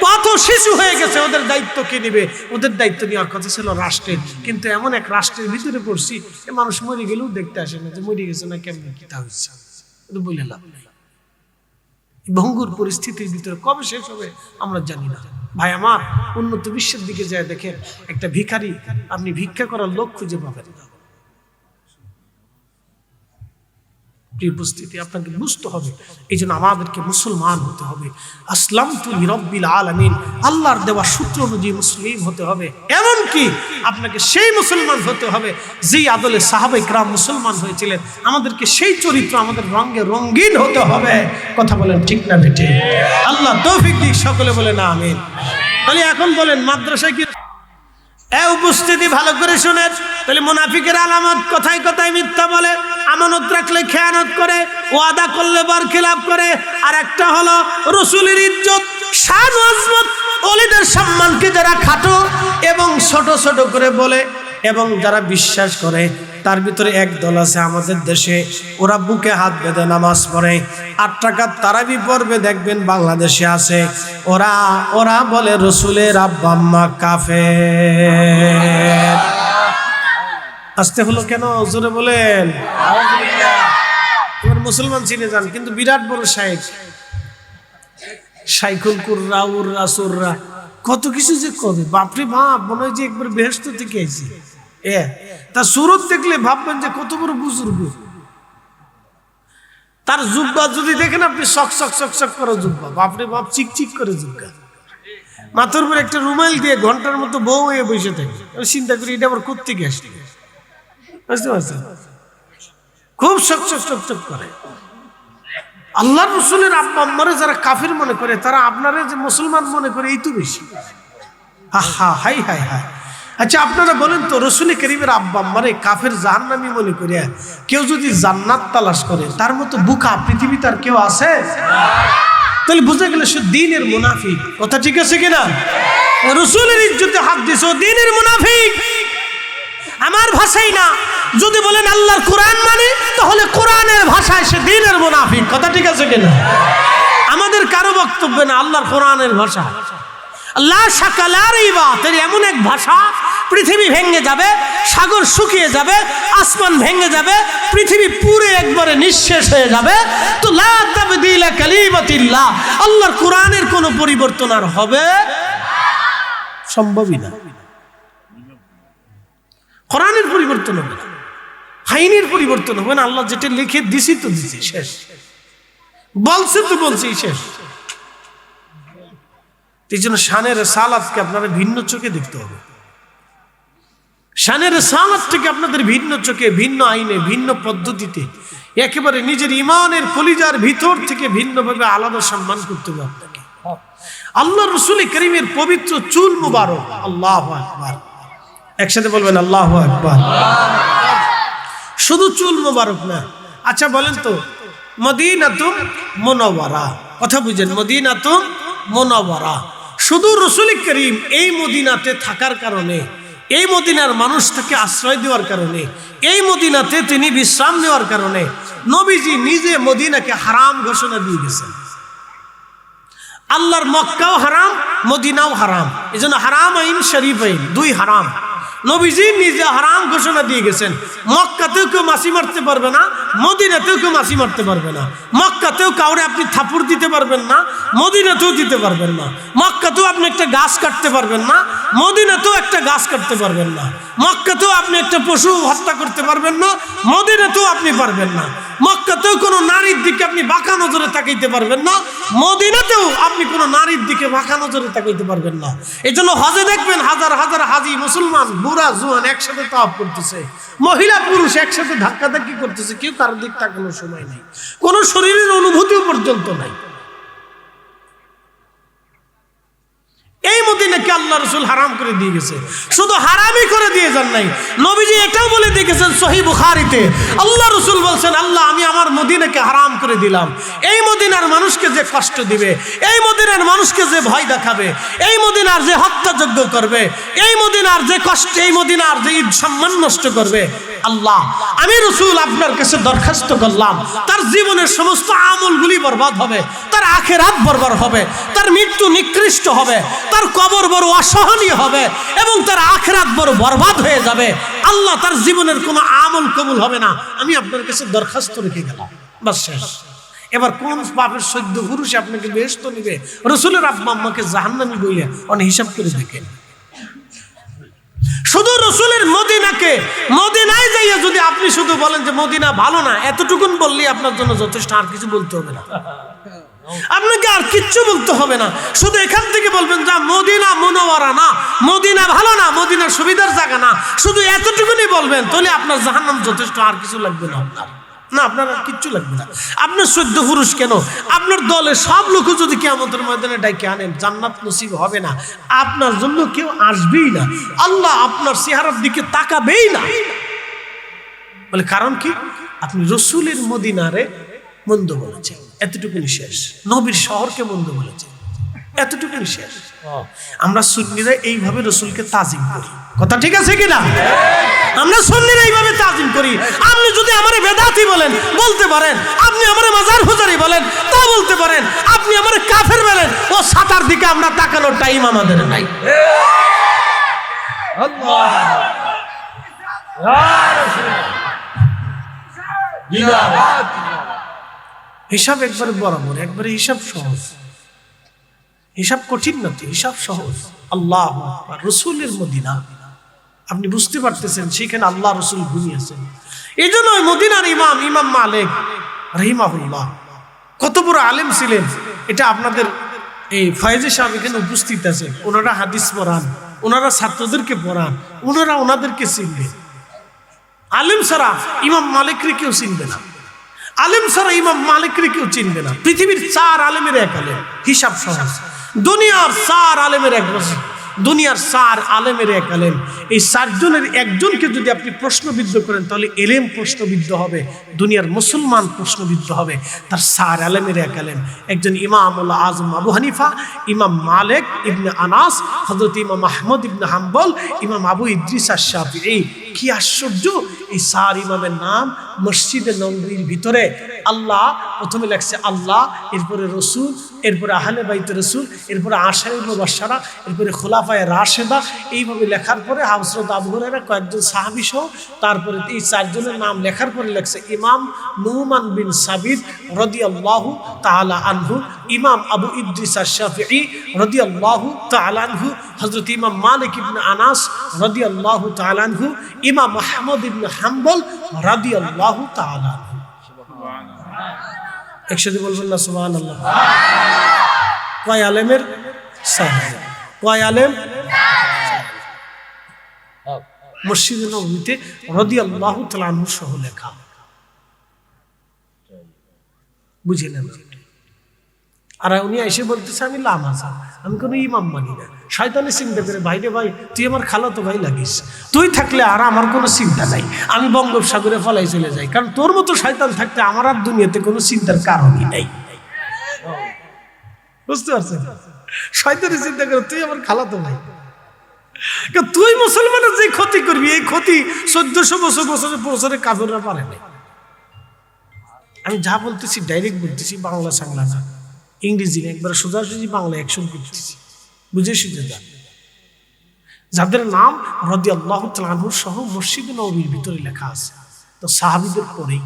পথ শিশু হয়ে গেছে। ওদের দায়িত্ব কে নিবে? ওদের দায়িত্ব নেওয়ার কথা ছিল রাষ্ট্রের, কিন্তু এমন এক রাষ্ট্রের ভিতরে পড়ছি এ মানুষ মরে গেলেও দেখতে আসে না যে মরে গেছে না কেমন কি তা হচ্ছে, বলে লাভ নেই। ভঙ্গুর পরিস্থিতির ভিতরে কবে শেষ হবে আমরা জানি না। ভাই আমার, উন্নত বিশ্বের দিকে যায় দেখেন, একটা ভিখারি আপনি ভিক্ষা করার লোক খুঁজে পাবেন না। উপস্থিতি আপনাকে বুঝতে হবে। এই জন্য আমাদেরকে মুসলমান হতে হবে। আসলামতু লিরাব্বিল আলামিন, আল্লাহর দেওয়া সূত্র অনুযায়ী মুসলিম হতে হবে। এমনকি আপনাকে সেই মুসলমান হতে হবে যেই আদলে সাহাবায়ে কেরাম মুসলমান হয়েছিলেন। আমাদেরকে সেই চরিত্র আমাদের রঙে রঙিন হতে হবে। কথা বলেন ঠিক না বেটে? আল্লাহ তৌফিক দিক, সকলে বলেন আমিন। তাহলে এখন বলেন মাদ্রাসায় কি উপস্থিতি ভালো করে শুনেন, তাহলে মুনাফিকের আলামত কথায় কথায় মিথ্যা বলে, আমানত রাখলে খেয়ানত করে, ওয়াদা করলে বরখিলাপ করে। আর একটা হলো রাসূলের ইজ্জত, শান, আজমত, ওলিদের সম্মানকে যারা খাটো এবং ছোট ছোট করে বলে এবং যারা বিশ্বাস করে, তার ভিতরে এক দল আছে আমাদের দেশে, ওরা বুকে হাত বেঁধে নামাজ পড়ে, 8 টাকার তারাবি পড়বে, দেখবেন বাংলাদেশে আছে। ওরা বলে রাসূলের আব্বা আম্মা কাফের। আসতে হলো কেন? জোরে বলেন। এবার মুসলমান চিনে যান, কিন্তু বিরাট বড় শাইখ, শাইখুল কুররা, উররা, সুররা, কত কিছু যে কবে, বাপরে বাপ, মনে হয় যে একবার বেহেশত থেকে আইছি। তার সুরত দেখলে ভাববেন যে কত বড় বুজুর্গ। তার জুব্বা যদি দেখেন আপনি, শক শক শক শক করে জুব্বা, বাপরে বাপ, চিক চিক করে জুব্বা, মাথার উপর একটা রুমাল দিয়ে ঘন্টার মতো বউ হয়ে বসে থাকে। চিন্তা করি এটা আবার কোত্থেকে আসছে, বুঝতে পারছেন? খুব শক শক শক শক করে। আল্লাহ রাসূলের আব্বা আম্মারে যারা কাফির মনে করে, তারা আপনারা যে মুসলমান মনে করে, এই তো বেশি। হা হাই হাই হাই। আচ্ছা আপনারা বলেন তো, রাসূল কারীমের আব্বা আম্মারে কাফের জাহান্নামী মনে করে কেউ যদি জান্নাত তালাশ করে, তার মতো বুকা পৃথিবীতে আর কেউ আছে? তাহলে বুঝে গেল সে দ্বীনের মুনাফিক। কথা ঠিক আছে কিনা? রাসূলের ইজ্জতে হাত দিছে, ও দ্বীনের মুনাফিক। আমার ভাষাই না, যদি বলেন আল্লাহর কোরআন মানে, তাহলে কোরআনের ভাষায় সে দ্বীনের মুনাফিক। কথা ঠিক আছে কিনা? আমাদের কারো বক্তব্য না, আল্লাহর কোরআনের ভাষা। আল্লাহ শাকালার ইবাত, এমন এক ভাষা, পৃথিবী ভেঙে যাবে, সাগর শুকিয়ে যাবে, আসমান ভেঙে যাবে, পৃথিবী পুরো একবারে নিঃশেষ হয়ে যাবে, তো লা তাবদীলা কালিমাতিল্লাহ, আল্লাহর কোরআনের কোনো পরিবর্তন আর হবে সম্ভবই না। কোরআনের পরিবর্তন হবে না, আইনের পরিবর্তন হবে না। আল্লাহ যেটা লিখে দিছি তো দিছি, শেষ। বলছে তো বলছি, শেষ। এই জন্য শানের রিসালাতকে আপনারা ভিন্ন চোখে দেখতে হবে। শানের রিসালাতটাকে আপনাদের ভিন্ন চোখে, ভিন্ন আইনে, ভিন্ন পদ্ধতিতে, একেবারে নিজের ইমানের কলিজার ভিতর থেকে ভিন্নভাবে আলাদা সম্মান করতে হবে আপনাকে। আল্লাহ রাসূল কারীমের পবিত্র চুল মুবারক, আল্লাহু আকবার, একসাথে বলবেন আল্লাহু আকবার। শুধু চুল মুবারক না। আচ্ছা বলেন তো, মদিনাতুল মুনাওয়ারা, কথা বুঝেন, মদিনাতুল মুনাওয়ারা, শুধু রাসূল কারীম এই মদিনাতে থাকার কারণে, এই মদিনার মানুষ তাকে আশ্রয় দেওয়ার কারণে, এই মদিনাতে তিনি বিশ্রাম নেওয়ার কারণে নবীজি নিজে মদিনাকে হারাম ঘোষণা দিয়ে গেছেন। আল্লাহর মক্কাও হারাম, মদিনাও হারাম। এই জন্য হারাম আইন, শরীফ আইন, দুই হারাম। নবীজি নিজে হারাম ঘোষণা দিয়ে গেছেন। মক্কাতেও কেউ মাছি মারতে পারবে না, মদিনাতেও কেউ মাছি মারতে পারবে না। মক্কাতেও কাউরে আপনি থাপুর দিতে পারবেন না, মদিনাতেও দিতে পারবেন না। মক্কাতেও আপনি একটা গাছ কাটতে পারবেন না, মদিনাতেও একটা গাছ কাটতে পারবেন না। মক্কাতেও আপনি একটা পশু হত্যা করতে পারবেন না, মদিনাতেও আপনি পারবেন না। মক্কাতেও কোনো নারীর দিকে আপনি বাঁকা নজরে তাকাইতে পারবেন না, মদিনাতেও আপনি কোনো নারীর দিকে বাঁকা নজরে তাকাইতে পারবেন না। এই জন্য হজে দেখবেন হাজার হাজার হাজি মুসলমান, বুড়া জুয়ান একসাথে তাওয়াফ করতেছে, মহিলা পুরুষ একসাথে ধাক্কাধাক্কি করতেছে, কেউ কারোর দিক তাকানোর সময় নেই, কোনো শরীরের অনুভূতিও পর্যন্ত নাই। এই মদিনাকে আল্লাহ রাসূল হারাম করে দিয়ে গেছে। শুধু হারামই করে দিয়ে যান নাই, নবীজি এটাও বলে দিয়ে গেছেন সহিহ বুখারীতে, আল্লাহ রাসূল বলছেন, আল্লাহ আমি আমার মদিনাকে হারাম করে দিলাম। এই মদিনার মানুষকে যে কষ্ট দিবে, এই মদিনার মানুষকে যে ভয় দেখাবে, এই মদিনার যে হত্যাযজ্ঞ করবে, এই মদিনার যে কষ্ট, এই মদিনার যে ঈদ সম্মান নষ্ট করবে, আল্লাহ আমি রাসূল আপনার কাছে দরখাস্ত করলাম, তার জীবনের সমস্ত আমলগুলি বরবাদ হবে, তার আখিরাত বরবাদ হবে, তার মৃত্যু নিকৃষ্ট হবে, তার কবর বড় অসহনীয় হবে এবং তার আখিরাত বড় বরবাদ হয়ে যাবে। আল্লাহ তার জীবনের কোনো আমল কবুল হবে না। আমি আপনার কাছে দরখাস্ত রেখে গেলাম, বাস শেষ। এবার কোন পাপের সদ্য পুরুষ আপনাকে বেহেশত নিবে, রাসূলের আব্বা আম্মাকে জাহান্নামী বলে অনেক হিসাব করে দেখেন। শুধু রাসূলের মদিনাকে, মদিনায় যাইয়া যদি আপনি শুধু বলেন যে মদিনা ভালো না, এতটুকুন বললেই আপনার জন্য যথেষ্ট, আর কিছু বলতে হবে না, আপনাকে আর কিচ্ছু বলতে হবে না। শুধু এখান থেকে বলবেন যে মদিনা মুনাওয়ারা না, মদিনা ভালো না, মদিনার সুবিধার জায়গা না, শুধু এতটুকুনি বলবেন, তাহলে আপনার জাহান্নাম যথেষ্ট, আর কিছু লাগবে না আপনার। না, আপনার আর কিচ্ছু লাগবে না। আপনার 14 পুরুষ কেন, আপনার দলে সব লোক যদি কিয়ামতের ময়দানে ডাইকে আনেন, জান্নাত নসিব হবে না, আপনার জন্য কেউ আসবেই না, আল্লাহ আপনার চেহারার দিকে তাকাবেই না। বলে কারণ কি? আপনি রসুলের মদিনারে মন্দ বলেছেন, এতটুকুনি শেষ। নবীর শহরকে মন্দ বলেছেন, এতটুকুনি শেষ। আমরা সুন্নিরা এইভাবে রসুলকে তাজিম করি, কথা ঠিক আছে কিনা? আমরা সুন্নিরা এইভাবে তাজিম করি। আপনি যদি আমারে বেদাতি বলেন, বলতে পারেন। আপনি আমারে মাজার হুজারি বলেন, তা বলতে পারেন। আপনি আমারে কাফের বলেন, ও সাতার দিকে আমরা তাকানোর টাইম আমাদের নাই। হিসাব একবারে বরাবর, একবারে হিসাব সহজ। হিসাব কঠিন না, হিসাব সহজ। আল্লাহ রসুলের মদিনা, আপনি বুঝতে পারতেছেন সেখানে আল্লাহ রসুল ঘুমিয়েছেন। এই জন্য মদিনার ইমাম ইমাম মালিক রাহিমাহুল্লাহ কত বড় আলেম ছিলেন, এটা আপনাদের এই ফয়েজে সাহেব এখানে উপস্থিত আছে। ওনারা হাদিস পড়ান, ওনারা ছাত্রদেরকে পড়ান, ওনারা ওনাদেরকে চিনবেন। আলেম ছাড়া ইমাম মালিকরে কেউ চিনবে না, আলেম ছাড়া ইমাম মালিকরে কেউ চিনবে না। পৃথিবীর 4 আলেমের এক আলেম, হিসাব সহজ। দুনিয়ার 4 আলেমের এক বছর, দুনিয়ার 4 আলেমের এক আলেম। এই 4 জনের একজনকে যদি আপনি প্রশ্নবিদ্ধ করেন, তাহলে এলেম প্রশ্নবিদ্ধ হবে, দুনিয়ার মুসলমান প্রশ্নবিদ্ধ হবে। তার 4 আলেমের এক আলেম, একজন ইমামুল আজম আবু হানিফা, ইমাম মালিক ইবনে আনাস, হযরত ইমাম আহমদ ইবনে হাম্বল, ইমাম আবু ইদ্রিস আশ-শাফিঈ। কি আশ্চর্য! এই 4 ইমামের নাম মসজিদে নববীর ভিতরে আল্লাহ প্রথমে লেখছে আল্লাহ, এরপরে রসুল, এরপরে আহলে বাইত রসুল, এরপরে আশারে মুবাশশারা, এরপরে খুলাফায়ে রাশেদা। এইভাবে লেখার পরে হযরত আবু হুরায়রা কয়েকজন সাহাবী সহ তারপরে এই 4 জনের নাম লেখার পরে লেখছে ইমাম নুমান বিন সাবিত রাদিয়াল্লাহু তাআলা আনহু, ইমাম আবু ইদ্রিস আশ-শাফিঈ রাদিয়াল্লাহু তাআলা আনহু, হযরত ইমাম মালিক ইবনে আনাস রাদিয়াল্লাহু তাআলা আনহু, ইমাম আহমদ ইবনে হাম্বল রাদিয়াল্লাহু তাআলা আনহু। একসাথে বলবেন না সুবহানাল্লাহ? কয় আলেমের? 4। কয় আলেম? মসজিদে নববীতে রাদিয়াল্লাহু তাআলা আনহু সহ লেখা। বুঝলেন? আর উনি এসে বলতেছে আমি লামাজা, আমি কোনো ইমাম মানি না। শয়তানের চিন্তা করে, ভাইরে ভাই তুই আমার খালাতো ভাই লাগিস, তুই থাকলে আর আমার কোনো চিন্তা নাই, আমি বঙ্গোপসাগরে ফলাই চলে যাই, কারণ তোর মতো শয়তান থাকতে আমার আর দুনিয়াতে কোনো চিন্তার কারণই নাই। বুঝতে পারছেন? শয়তানের চিন্তা করে তুই আমার খালাতো ভাই, তুই মুসলমানের যে ক্ষতি করবি, এই ক্ষতি 1400 বছরে কাফেররা পারে না। আমি যা বলতেছি ডাইরেক্ট বলতেছি, বাংলা সাংলা না, ইংরেজি না, একবার সোজাসুজি বাংলা অ্যাকশন করতেছি, বুঝে শুধু যান। যাদের নাম রাদিয়াল্লাহু তাআলা আনহু সহ মসজিদে নববীর ভিতরে লেখা আছে, তো সাহাবীদের পরেই।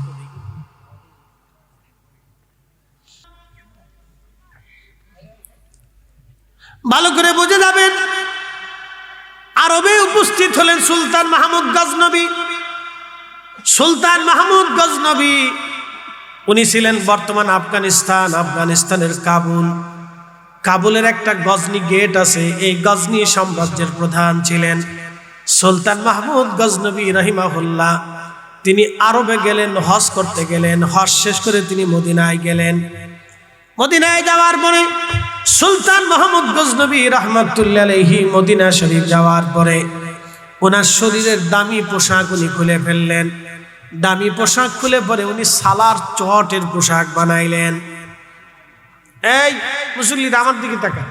ভালো করে বুঝে যাবেন। আরবে উপস্থিত হলেন সুলতান মাহমুদ গজনবী। সুলতান মাহমুদ গজনবী উনি ছিলেন বর্তমান আফগানিস্তানের কাবুল। কাবুলের একটা গজনি গেট আছে, এই গজনি সাম্রাজ্যের প্রধান ছিলেন সুলতান মাহমুদ গজনবী রাহিমাহুল্লাহ। তিনি আরবে গেলেন, হজ করতে গেলেন। হজ শেষ করে তিনি মদিনায় গেলেন। মদিনায় যাওয়ার পরে সুলতান মাহমুদ গজনবী রাহমাতুল্লাহ আলাইহি মদিনা শরীফ যাওয়ার পরে ওনার শরীরের দামি পোশাক উনি খুলে ফেললেন। দামি পোশাক খুলে পরে উনি সালার চটের পোশাক বানাইলেন। এই মুসল্লিরা আমার দিকে তাকান।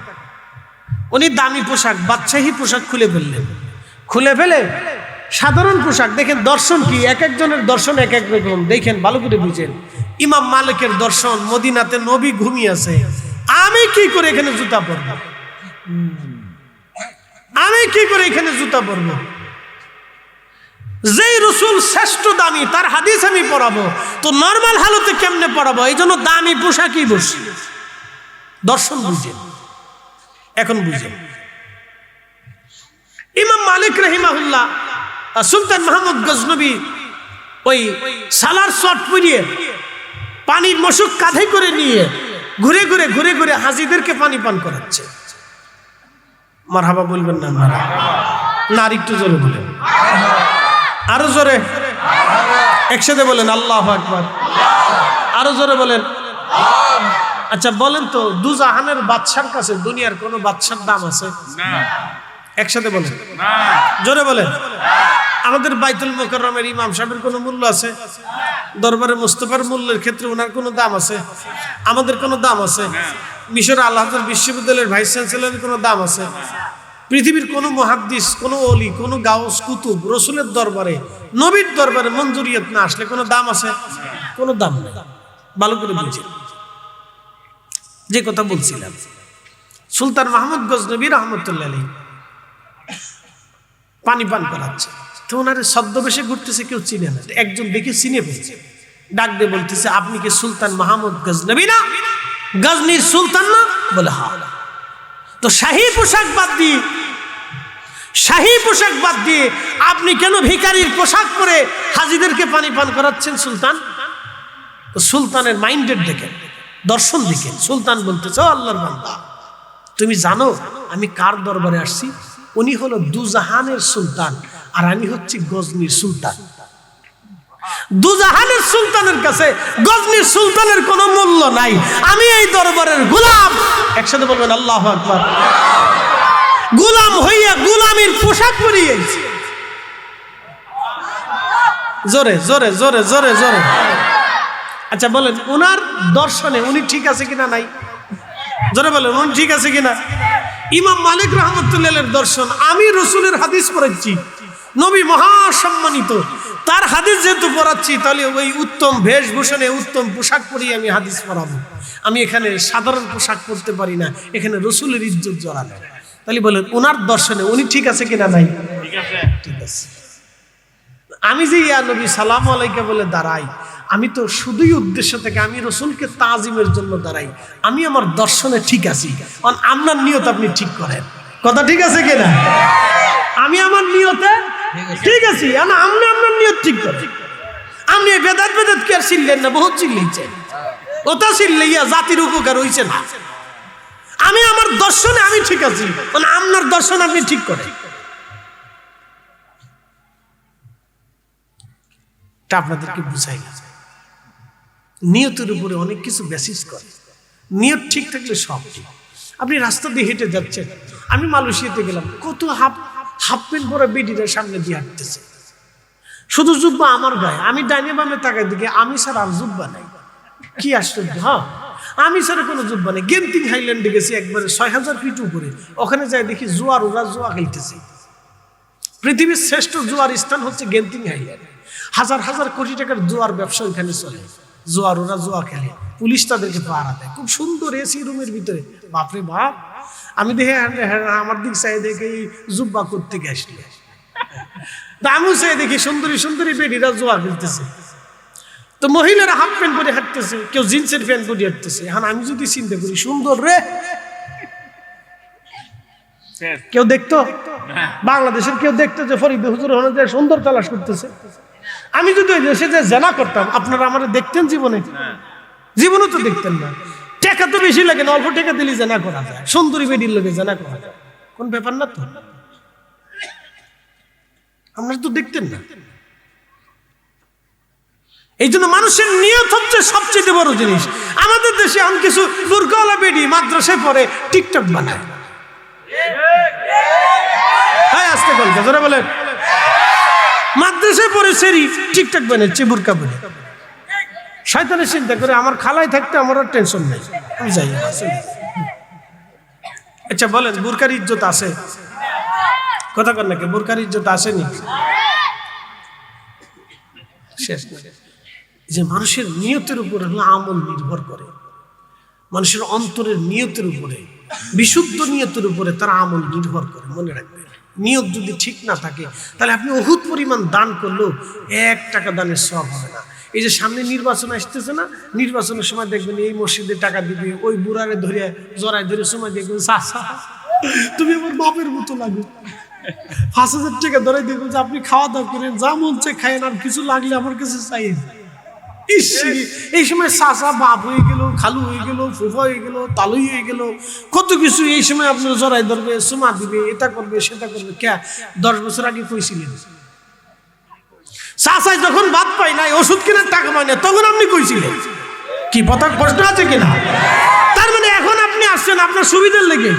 উনি দামি পোশাক, বাদশাহী পোশাক খুলে ফেললেন। খুলে ফেলে সাধারণ পোশাক, দেখেন দর্শন কি, এক একজনের দর্শন এক এক রকম। দেখেন ভালো করে বুঝেন। ইমাম মালিকের দর্শন, মদিনাতে নবী ঘুমিয়ে আছে, আমি কি করে এখানে জুতা পরবো? আমি কি করে এখানে জুতা পরবো? যেই রসুল শ্রেষ্ঠ দামি, তার হাদিস আমি পড়াবো, তো নর্মাল হালতে কেমনে পড়াবো? এই জন্য দামি পোশাকই বসি। দর্শন বুঝেন, এখন বুঝেন। ইমাম মালিক রাহিমাহুল্লাহ সুলতান মাহমুদ গজনবী ওই সালার শট পরিয়ে পানির মশক কাঁধে করে নিয়ে ঘুরে ঘুরে হাজিদেরকে পানি পান করাচ্ছে। মারহাবা বলবেন না? না, আর একটু জোরে বলেন, আরো জোরে। একসাথে বলেন আল্লাহু আকবার। আরো জোরে বলেন। আচ্ছা বলেন তো, দুজাহানের বাদশার কাছে দুনিয়ার কোন বাদশার দাম আছে? না। একসাথে বলেন না। জোরে বলেন। আমাদের বাইতুল মুকাররমের ইমাম সাহেবের কোনো মূল্য আছে? দরবারে মুস্তাফার মূল্যের ক্ষেত্রে ওনার কোনো দাম আছে? আমাদের কোনো দাম আছে? মিশর আল আজহার বিশ্ববিদ্যালয়ের ভাইস চ্যান্সেলরের কোনো দাম আছে? পৃথিবীর কোনো মুহাদ্দিস, কোনো ওলি, কোনো গাউস কুতুব রসুলের দরবারে, নবীর দরবারে মঞ্জুরিয়ত না আসলে কোনো দাম আছে? কোনো দাম নেই। ভালো করে বুঝি যে কথা বলছিলাম। সুলতান মাহমুদ গজনবী রহমতুল্লাহ আলাইহি পানি পান করাচ্ছে, তো ওনারে ছদ্মবেশে ঘুরতেছে, কেউ চিনে না। একজন দেখে চিনে ফেলছে, ডাক দিয়ে বলতেছে, আপনি কি সুলতান মাহমুদ গজনবী না? গজনীর সুলতান না? বলে হ্যাঁ। তো শাহী পোশাক বাদ দিয়ে আপনি কেন ভিখারির পোশাক পরে হাজিদেরকে পানি পান করাচ্ছেন সুলতান? তো সুলতানের মাইন্ডেড দেখেন, দর্শন দেখেন। সুলতান বলতেছে, ও আল্লাহর বান্দা, তুমি জানো আমি কার দরবারে আসছি? উনি হলো দুজাহানের সুলতান, আর আমি হচ্ছি গজনীর সুলতান। দুজাহানের সুলতানের কাছে গজনীর সুলতানের কোনো মূল্য নাই। আমি এই দরবারের গোলাম। একসাথে বলবেন আল্লাহু আকবার। গোলাম হইয়া গোলামির পোশাক পরিয়েছি। জোরে জোরে জোরে জোরে জোরে। আচ্ছা বলেন, ওনার দর্শনে উনি ঠিক আছে কিনা? নাই। জোরে বলেন, উনি ঠিক আছে কিনা? ইমাম মালিক রহমতুল্লাহের দর্শন, আমি রসুলের হাদিস পড়াচ্ছি, নবী মহাসম্মানিত, তার হাদিস যেহেতু পড়াচ্ছি, তাহলে ওই উত্তম বেশভূষণে উত্তম পোশাক পরিয়ে আমি হাদিস পড়াবো। আমি এখানে সাধারণ পোশাক পরতে পারি না, এখানে রসুলের ইজ্জত জড়ানো। তাহলে বলেন, ওনার দর্শনে উনি ঠিক আছে কিনা? নাই। ঠিক আছে। আমি যে ইয়া নবী সালাম আলাইকা বলে দাঁড়াই, আমি তো শুধুই উদ্দেশ্য থেকে আমি রসুলকে তাজিমের জন্য দাঁড়াই। আমি আমার দর্শনে ঠিক আছি, আপনার নিয়ত আপনি ঠিক করেন। কথা ঠিক আছে কিনা? আমি আমার নিয়তে ঠিক আছি, আপনি আপনার নিয়ত ঠিক করেন। আপনি বেদাত কি আর চিনলেন না? বহুত চিনলেইছেন, ওটা চিনলেইয়া জাতির উপকার হইছে না। আমি আমার দর্শনে আমি ঠিক আছি, আপনার দর্শন আপনি ঠিক করেন। আপনাদেরকে বুঝাই না, নিয়তের উপরে অনেক কিছু বেসিস করে। নিয়ত ঠিক থাকলে সব ঠিক। আপনি রাস্তা দিয়ে হেঁটে যাচ্ছেন, আমি মালয়েশিয়াতে গেলাম, কত হাফ প্যান্ট পরা বেডিরা সামনে দিয়ে হাঁটতেছে, শুধু জুব্বা আমার গায়ে। আমি ডাইনে বামে তাকাই দিকে, আমি স্যার আর জুব্বা নাই। কি আশ্চর্য! হ্যাঁ, আমি স্যার কোনো জুব্বা নেই। গেন্তিং হাইল্যান্ডে গেছি একবারে 6000 ফিট উপরে, ওখানে যাই দেখি ওরা জুয়া খেলতেছে। পৃথিবীর শ্রেষ্ঠ জুয়ার স্থান হচ্ছে গেন্তিং হাইল্যান্ড। হাজার হাজার কোটি টাকার জুয়ার ব্যবসা ওইখানে চলে। ওরা জুয়া খেলে, পুলিশ তাদেরকে পাহারা দেয়। খুব সুন্দর এসি রুমের ভিতরে, বাপরে বাপ। আমি দেখে আমার দিক চাই দেখে জুব্বা করতে গেছিল, আমিও চাই দেখি সুন্দরী সুন্দরী বেডিরা জুয়া খেলতেছে। তো মহিলারা হাফ প্যান্ট পরে হাঁটতেছে, কেউ জিন্সের প্যান্ট পরে হাঁটতেছে। এখন আমি যদি চিন্তা করি, সুন্দর রে, কেউ দেখতো? বাংলাদেশের কেউ দেখতো যে ফরিদ হুজুর সুন্দর তালাশ করতেছে? আমি যদি ওই দেশে যে জেনা করতাম, আপনারা আমার দেখতেন? জীবনে তো দেখতেন না। টাকা তো বেশি লাগে না, অল্প টাকা দিলে জেনা করা যায়, সুন্দরী বেডির লোকে জেনা করা যায়, কোন ব্যাপার না তো। আপনারা তো দেখতেন না। এই জন্য মানুষের নিয়ত হচ্ছে সবচেয়ে বড় জিনিস। আমাদের দেশে আমি কিছু বুরকাওয়ালা বেডি মাদ্রাসায় পড়ে টিকটক বানায়। হ্যাঁ, আজকে বলতে জোরে বলেন, মাদ্রাসায় পড়ে সেরি টিকটক বানাচ্ছে বুরকা বলে। শয়তানের চিন্তা করে আমার খালায় থাকতে আমার আর টেনশন নেই, আমি যাই। আচ্ছা বলেন, বুরকার ইজ্জত আছে? কথা কর নাকি, বুরকার ইজ্জত আসেনি? শেষ না। যে মানুষের নিয়তের উপরে আমল নির্ভর করে, মানুষের অন্তরের নিয়তের উপরে, বিশুদ্ধ নিয়তের উপরে তার আমল নির্ভর করে। মনে রাখবেন, নিয়ত যদি ঠিক না থাকে, তাহলে আপনি অহুত পরিমাণ দান করলেও 1 টাকা দানের সওয়াব হবে না। এই যে সামনে নির্বাচন আসতেছে না, নির্বাচনের সময় দেখবেন এই মসজিদে টাকা দিবে, ওই বুড়ারে ধরে জড়ায় ধরে সময় দেখবেন, চাচা তুমি আমার বাপের মতো লাগে, 5000 টাকা ধরে দেখবেন যে আপনি খাওয়া দাওয়া করেন, যা মন চায় খায়েন, আর কিছু লাগলে আমার কাছে চাই। এই সময় চাচা বাপ হয়ে গেল, খালু হয়ে গেল, ফুফা হয়ে গেল, তালুই হয়ে গেল, কত কিছু এই সময় আপনার জড়াই ধরবে, সুমা দিবে, এটা করবে সেটা করবে। কে 10 বছর আগে কইছিলেন? চাচাই যখন বাদ পাই নাই, ওষুধ কেনার টাকা পাই না, তখন আপনি কইছিলেন কি প্রশ্ন আছে কিনা? তার মানে এখন আপনি আসছেন আপনার সুবিধার লেগে,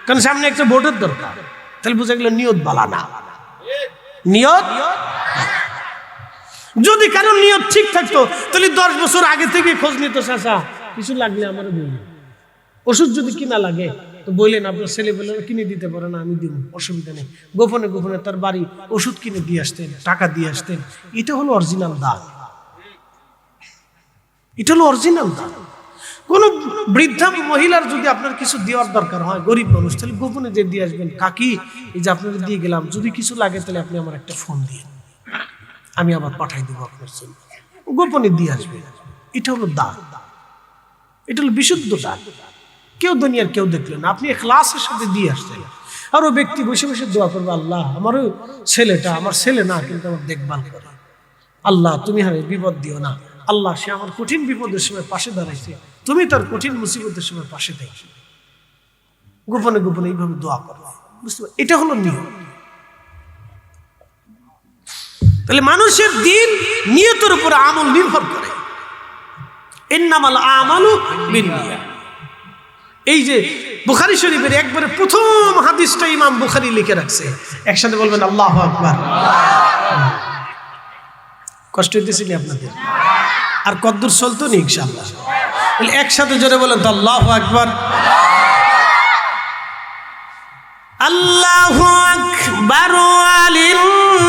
কারণ সামনে একটা ভোটের দরকার। তাহলে বুঝা গেল নিয়ত বালা না। নিয়ত যদি কারণ নিয়ত ঠিক থাকতো তাহলে 10 বছর আগে থেকে খোঁজ নিত, চাচা কিছু লাগলে আমার বলবেন, ওষুধ যদি কিনা লাগে তো বললেন, আপনার ছেলে বললেন কিনে দিতে পারে না, আমি দিব, অসুবিধা নেই। গোপনে গোপনে তার বাড়ি ওষুধ কিনে দিয়ে আসতেন, টাকা দিয়ে আসতেন। এটা হলো অরিজিনাল দান, এটা হলো অরিজিনাল দান। কোন বৃদ্ধা মহিলার যদি আপনার কিছু দেওয়ার দরকার হয়, গরিব মানুষ, তাহলে গোপনে যে দিয়ে আসবেন, কাকি এই যে আপনাকে দিয়ে গেলাম, যদি কিছু লাগে তাহলে আপনি আমার একটা ফোন দিয়ে, আমি আবার পাঠাই দেবো আপনার জন্য, গোপনে দিয়ে আসবেন। এটা হলো দান, এটা হলো বিশুদ্ধ দান। কেউ দুনিয়ার কেউ দেখলেন না, আপনি ইখলাসের সাথে দিয়ে আসছেন। আর ও ব্যক্তি বসে বসে দোয়া করবে, আল্লাহ আমার ছেলেটা, আমার ছেলে না কিন্তু আমার দেখভাল করে, আল্লাহ তুমি হারে বিপদ দিও না, আল্লাহ সে আমার কঠিন বিপদের সময় পাশে দাঁড়াইছে, তুমি তার কঠিন মুসিবতের সময় পাশে দেখি। গোপনে গোপনে এইভাবে দোয়া করবে, বুঝতে পারবে? এটা হলো নিয়ম। তাহলে মানুষের দিন নিয়তের উপর আমল নির্ভর করে। ইন্নামাল আমালু বিন্নিয়াত। এই যে বুখারী শরীফের একবারে প্রথম হাদিসটা ইমাম বুখারী লিখে রাখছে, একসাথে বলবেন আল্লাহু আকবার। কষ্ট হইতেছে নি আপনাদের? আর কদ্দুর চলতো নি ইনশাআল্লাহ? একসাথে জোরে বলেন তো আল্লাহু আকবার। আল্লাহু আকবার ওয়ালিল্লাহিল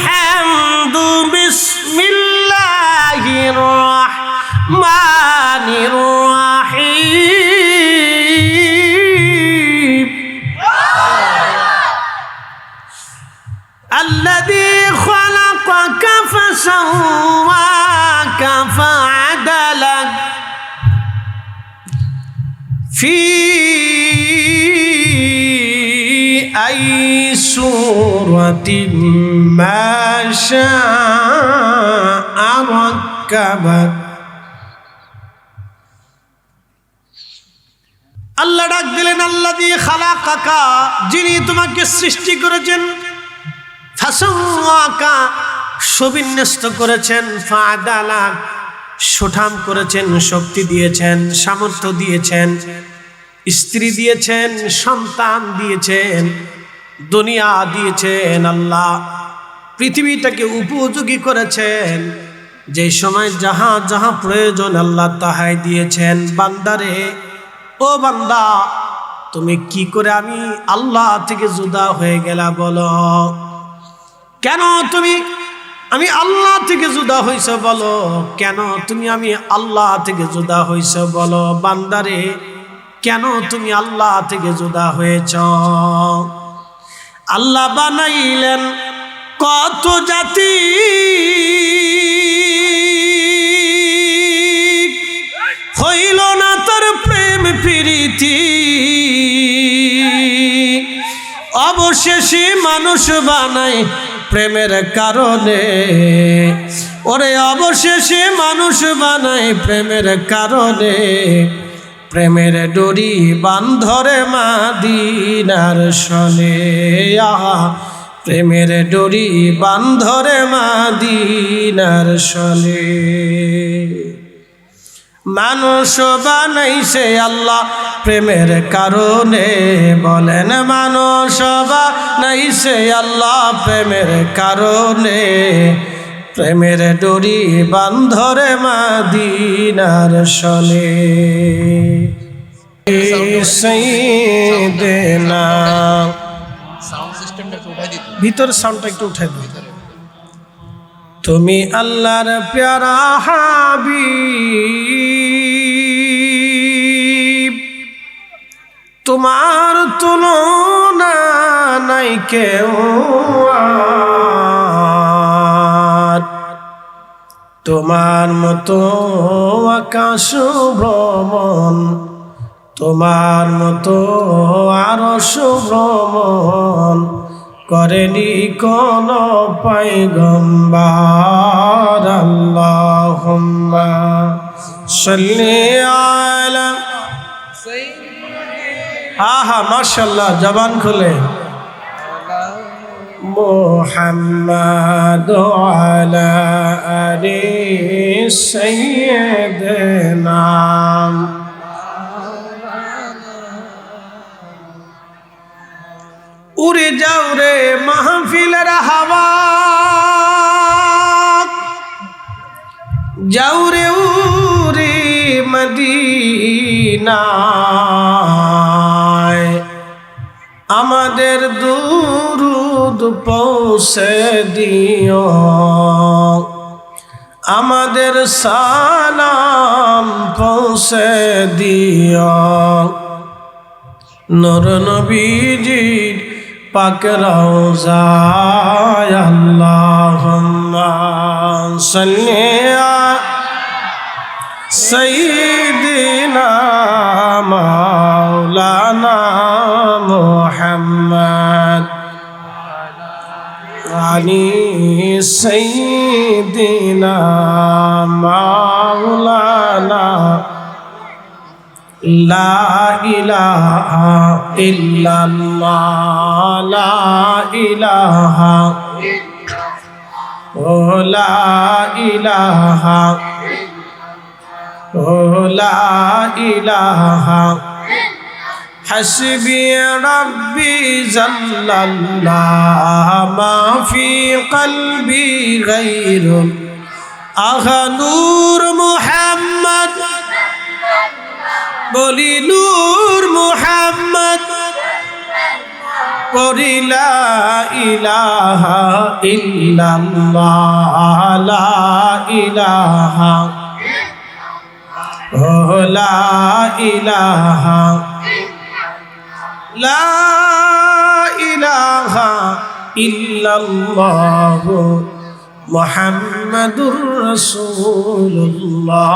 হামদু বিসমিল্লাহির রাহমানির রাহিম আল্লাযী খালাকাকা ফাসাওয়াকা ফাআদালাক ফি আই সূরাতিন মা শাআ রাক্কাবাক। আল্লাহ ডাক দিলেন, আল্লাযী খালাকাকা, যিনি তোমাকে সৃষ্টি করেছেন, ফাসাওয়াকা, সুবিন্যস্ত করেছেন, ফাআদালাক, সুঠাম করেছেন, শক্তি দিয়েছেন, সামর্থ্য দিয়েছেন, স্ত্রী দিয়েছেন, সন্তান দিয়েছেন, দুনিয়া দিয়েছেন। আল্লাহ পৃথিবীটাকে উপযোগী করেছেন, যে সময় যাহা যাহা প্রয়োজন আল্লাহ তাহাই দিয়েছেন। বান্দারে, ও বান্দা, তুমি কি করে আমি আল্লাহ থেকে জুদা হয়ে গেলা বলো? কেন তুমি আমি আল্লাহ থেকে জুদা হইছ বলো? কেন তুমি আমি আল্লাহ থেকে জুদা হইছ বলো? বান্দারে, কেন তুমি আল্লাহ থেকে জুদা হয়েছ? আল্লাহ বানাইলেন কত জাতি, হইল না তার প্রেম প্রীতি, অবশেষে মানুষ বানায় প্রেমের কারণে। ওরে অবশেষে মানুষ বানায় প্রেমের কারণে, প্রেমের ডোরি বান্ধরে মাদিনার সনে। আহা, প্রেমের ডোরি বান্ধরে মাদিনার সনে। মানুষ বানাইছে আল্লাহ প্রেমের কারণে, বলেন মানুষ বানাইছে আল্লাহ প্রেমের কারণে, প্রেমের ডোরি বান্ধরে মাদিনার সনে। সাইয়েদেনা, সাউন্ড সিস্টেমটা একটু উঠাই দিতে। ভিতর সাউন্ডটা একটু উঠাই দিন। তুমি আল্লাহর প্যারা হাবিব, তোমার তুলনা নাই কেউ আর, তোমার মতো আকাশ ভ্রমণ, তোমার মতো আরশ ভ্রমণ করেনি কোন পয়গম্বর। আল্লাহুম্মা সাল্লি আলা। আহা, মাশাআল্লাহ, জবান খুলে محمد وعلى آل سيدنا উড়ে যাও রে মাহফিলের হাওয়া যাও রে উড়ে মদিনায় আমাদের দুরুদ পৌঁছে দিও আমাদের সালাম পৌঁছে দিও নূর নবীজির পাক রওজায় আল্লাহুম্মা সাল্লি আলা সাইয়্যিদিনা মাওলানা মুহাম্মদ আলি সাইয়্যিদিনা মাওলানা লা ইলাহা ইল্লাল্লাহ লা ইলাহা ও লা ইলাহা ও লা ইলাহা হাসবি রাব্বি জাল্লাল্লাহ মা ফি কলবি গায়রুল আহা নূর মুহাম্মদ বলি নূর মুহাম্মদ পড়ি লা ইলাহা ইল্লাল্লাহ লা ইলাহা ও লা ইলাহা লা ইলাহা ইল্লাল্লাহ মুহাম্মাদুর রাসূলুল্লাহ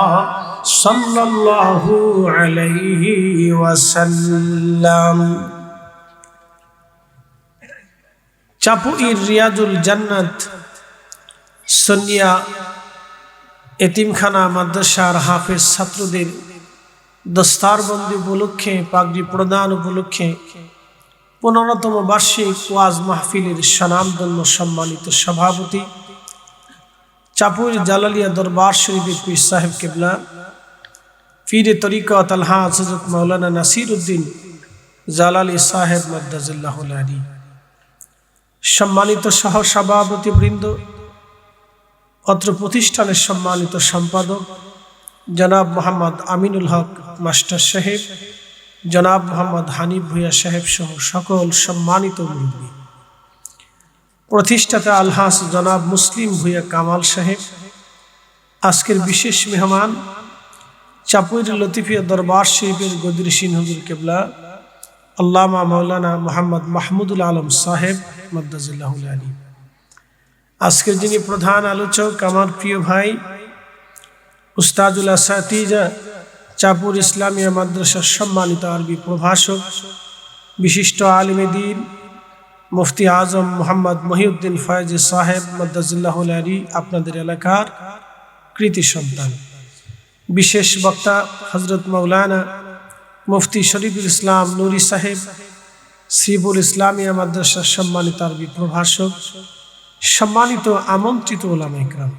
সাল্লাল্লাহু আলাইহি ওয়াসাল্লাম। চাপুইর রিয়াজুল জান্নাত সনিয়া এতিমখানা মাদ্রাসার হাফেজ ছাত্রদের দস্তারবন্দি উপলক্ষে পাগড়ি প্রদান উপলক্ষে 15তম বার্ষিক ওয়াজ মাহফিলের স্বনামধন্য সম্মানিত সভাপতি চাপুইর জালালিয়া দরবার শরীফের পীর সাহেব কেবলা পীরে তরিকত আলহাজ হযরত মাওলানা নাসির উদ্দিন জালালি সাহেব মাদ্দাজিল্লাহুল আলী, সম্মানিত সহ সভাপতি বৃন্দ, অত্র প্রতিষ্ঠানের সম্মানিত সম্পাদক জনাব মোহাম্মদ আমিনুল হক মাস্টার সাহেব, জনাব মোহাম্মদ হানিফ ভূঁইয়া সাহেব সহ সকল সম্মানিত মুরব্বী, প্রতিষ্ঠাতা আলহাজ জনাব মুসলিম ভূঁইয়া কামাল সাহেব, আজকের বিশেষ মেহমান চাপুইর লতিফিয়া দরবার শরীফের গদিরসিন হুজুর কেবলা আল্লামা মাওলানা মোহাম্মদ মাহমুদুল আলম সাহেব মাদ্দাজিল্লাহুল আলী। আজকের যিনি প্রধান আলোচক আমার প্রিয় ভাই উস্তাদুল আসাতিজা চাপুর ইসলামিয়া মাদ্রাসার সম্মানিত আরবি প্রভাষক বিশিষ্ট আলিমে দ্বীন মুফতি আজম মোহাম্মদ মহিউদ্দিন ফয়েজ সাহেব মাদ্দাজিল্লাহুল আলী, আপনাদের এলাকার কৃতি সন্তান, বিশেষ বক্তা হজরত মৌলানা মুফতি শরীফুল ইসলাম নুরি সাহেব শ্রীপুর ইসলামিয়া মাদ্রাসার সম্মানিত আরবি প্রভাষক, সম্মানিত আমন্ত্রিত ওলামা ইকরাম,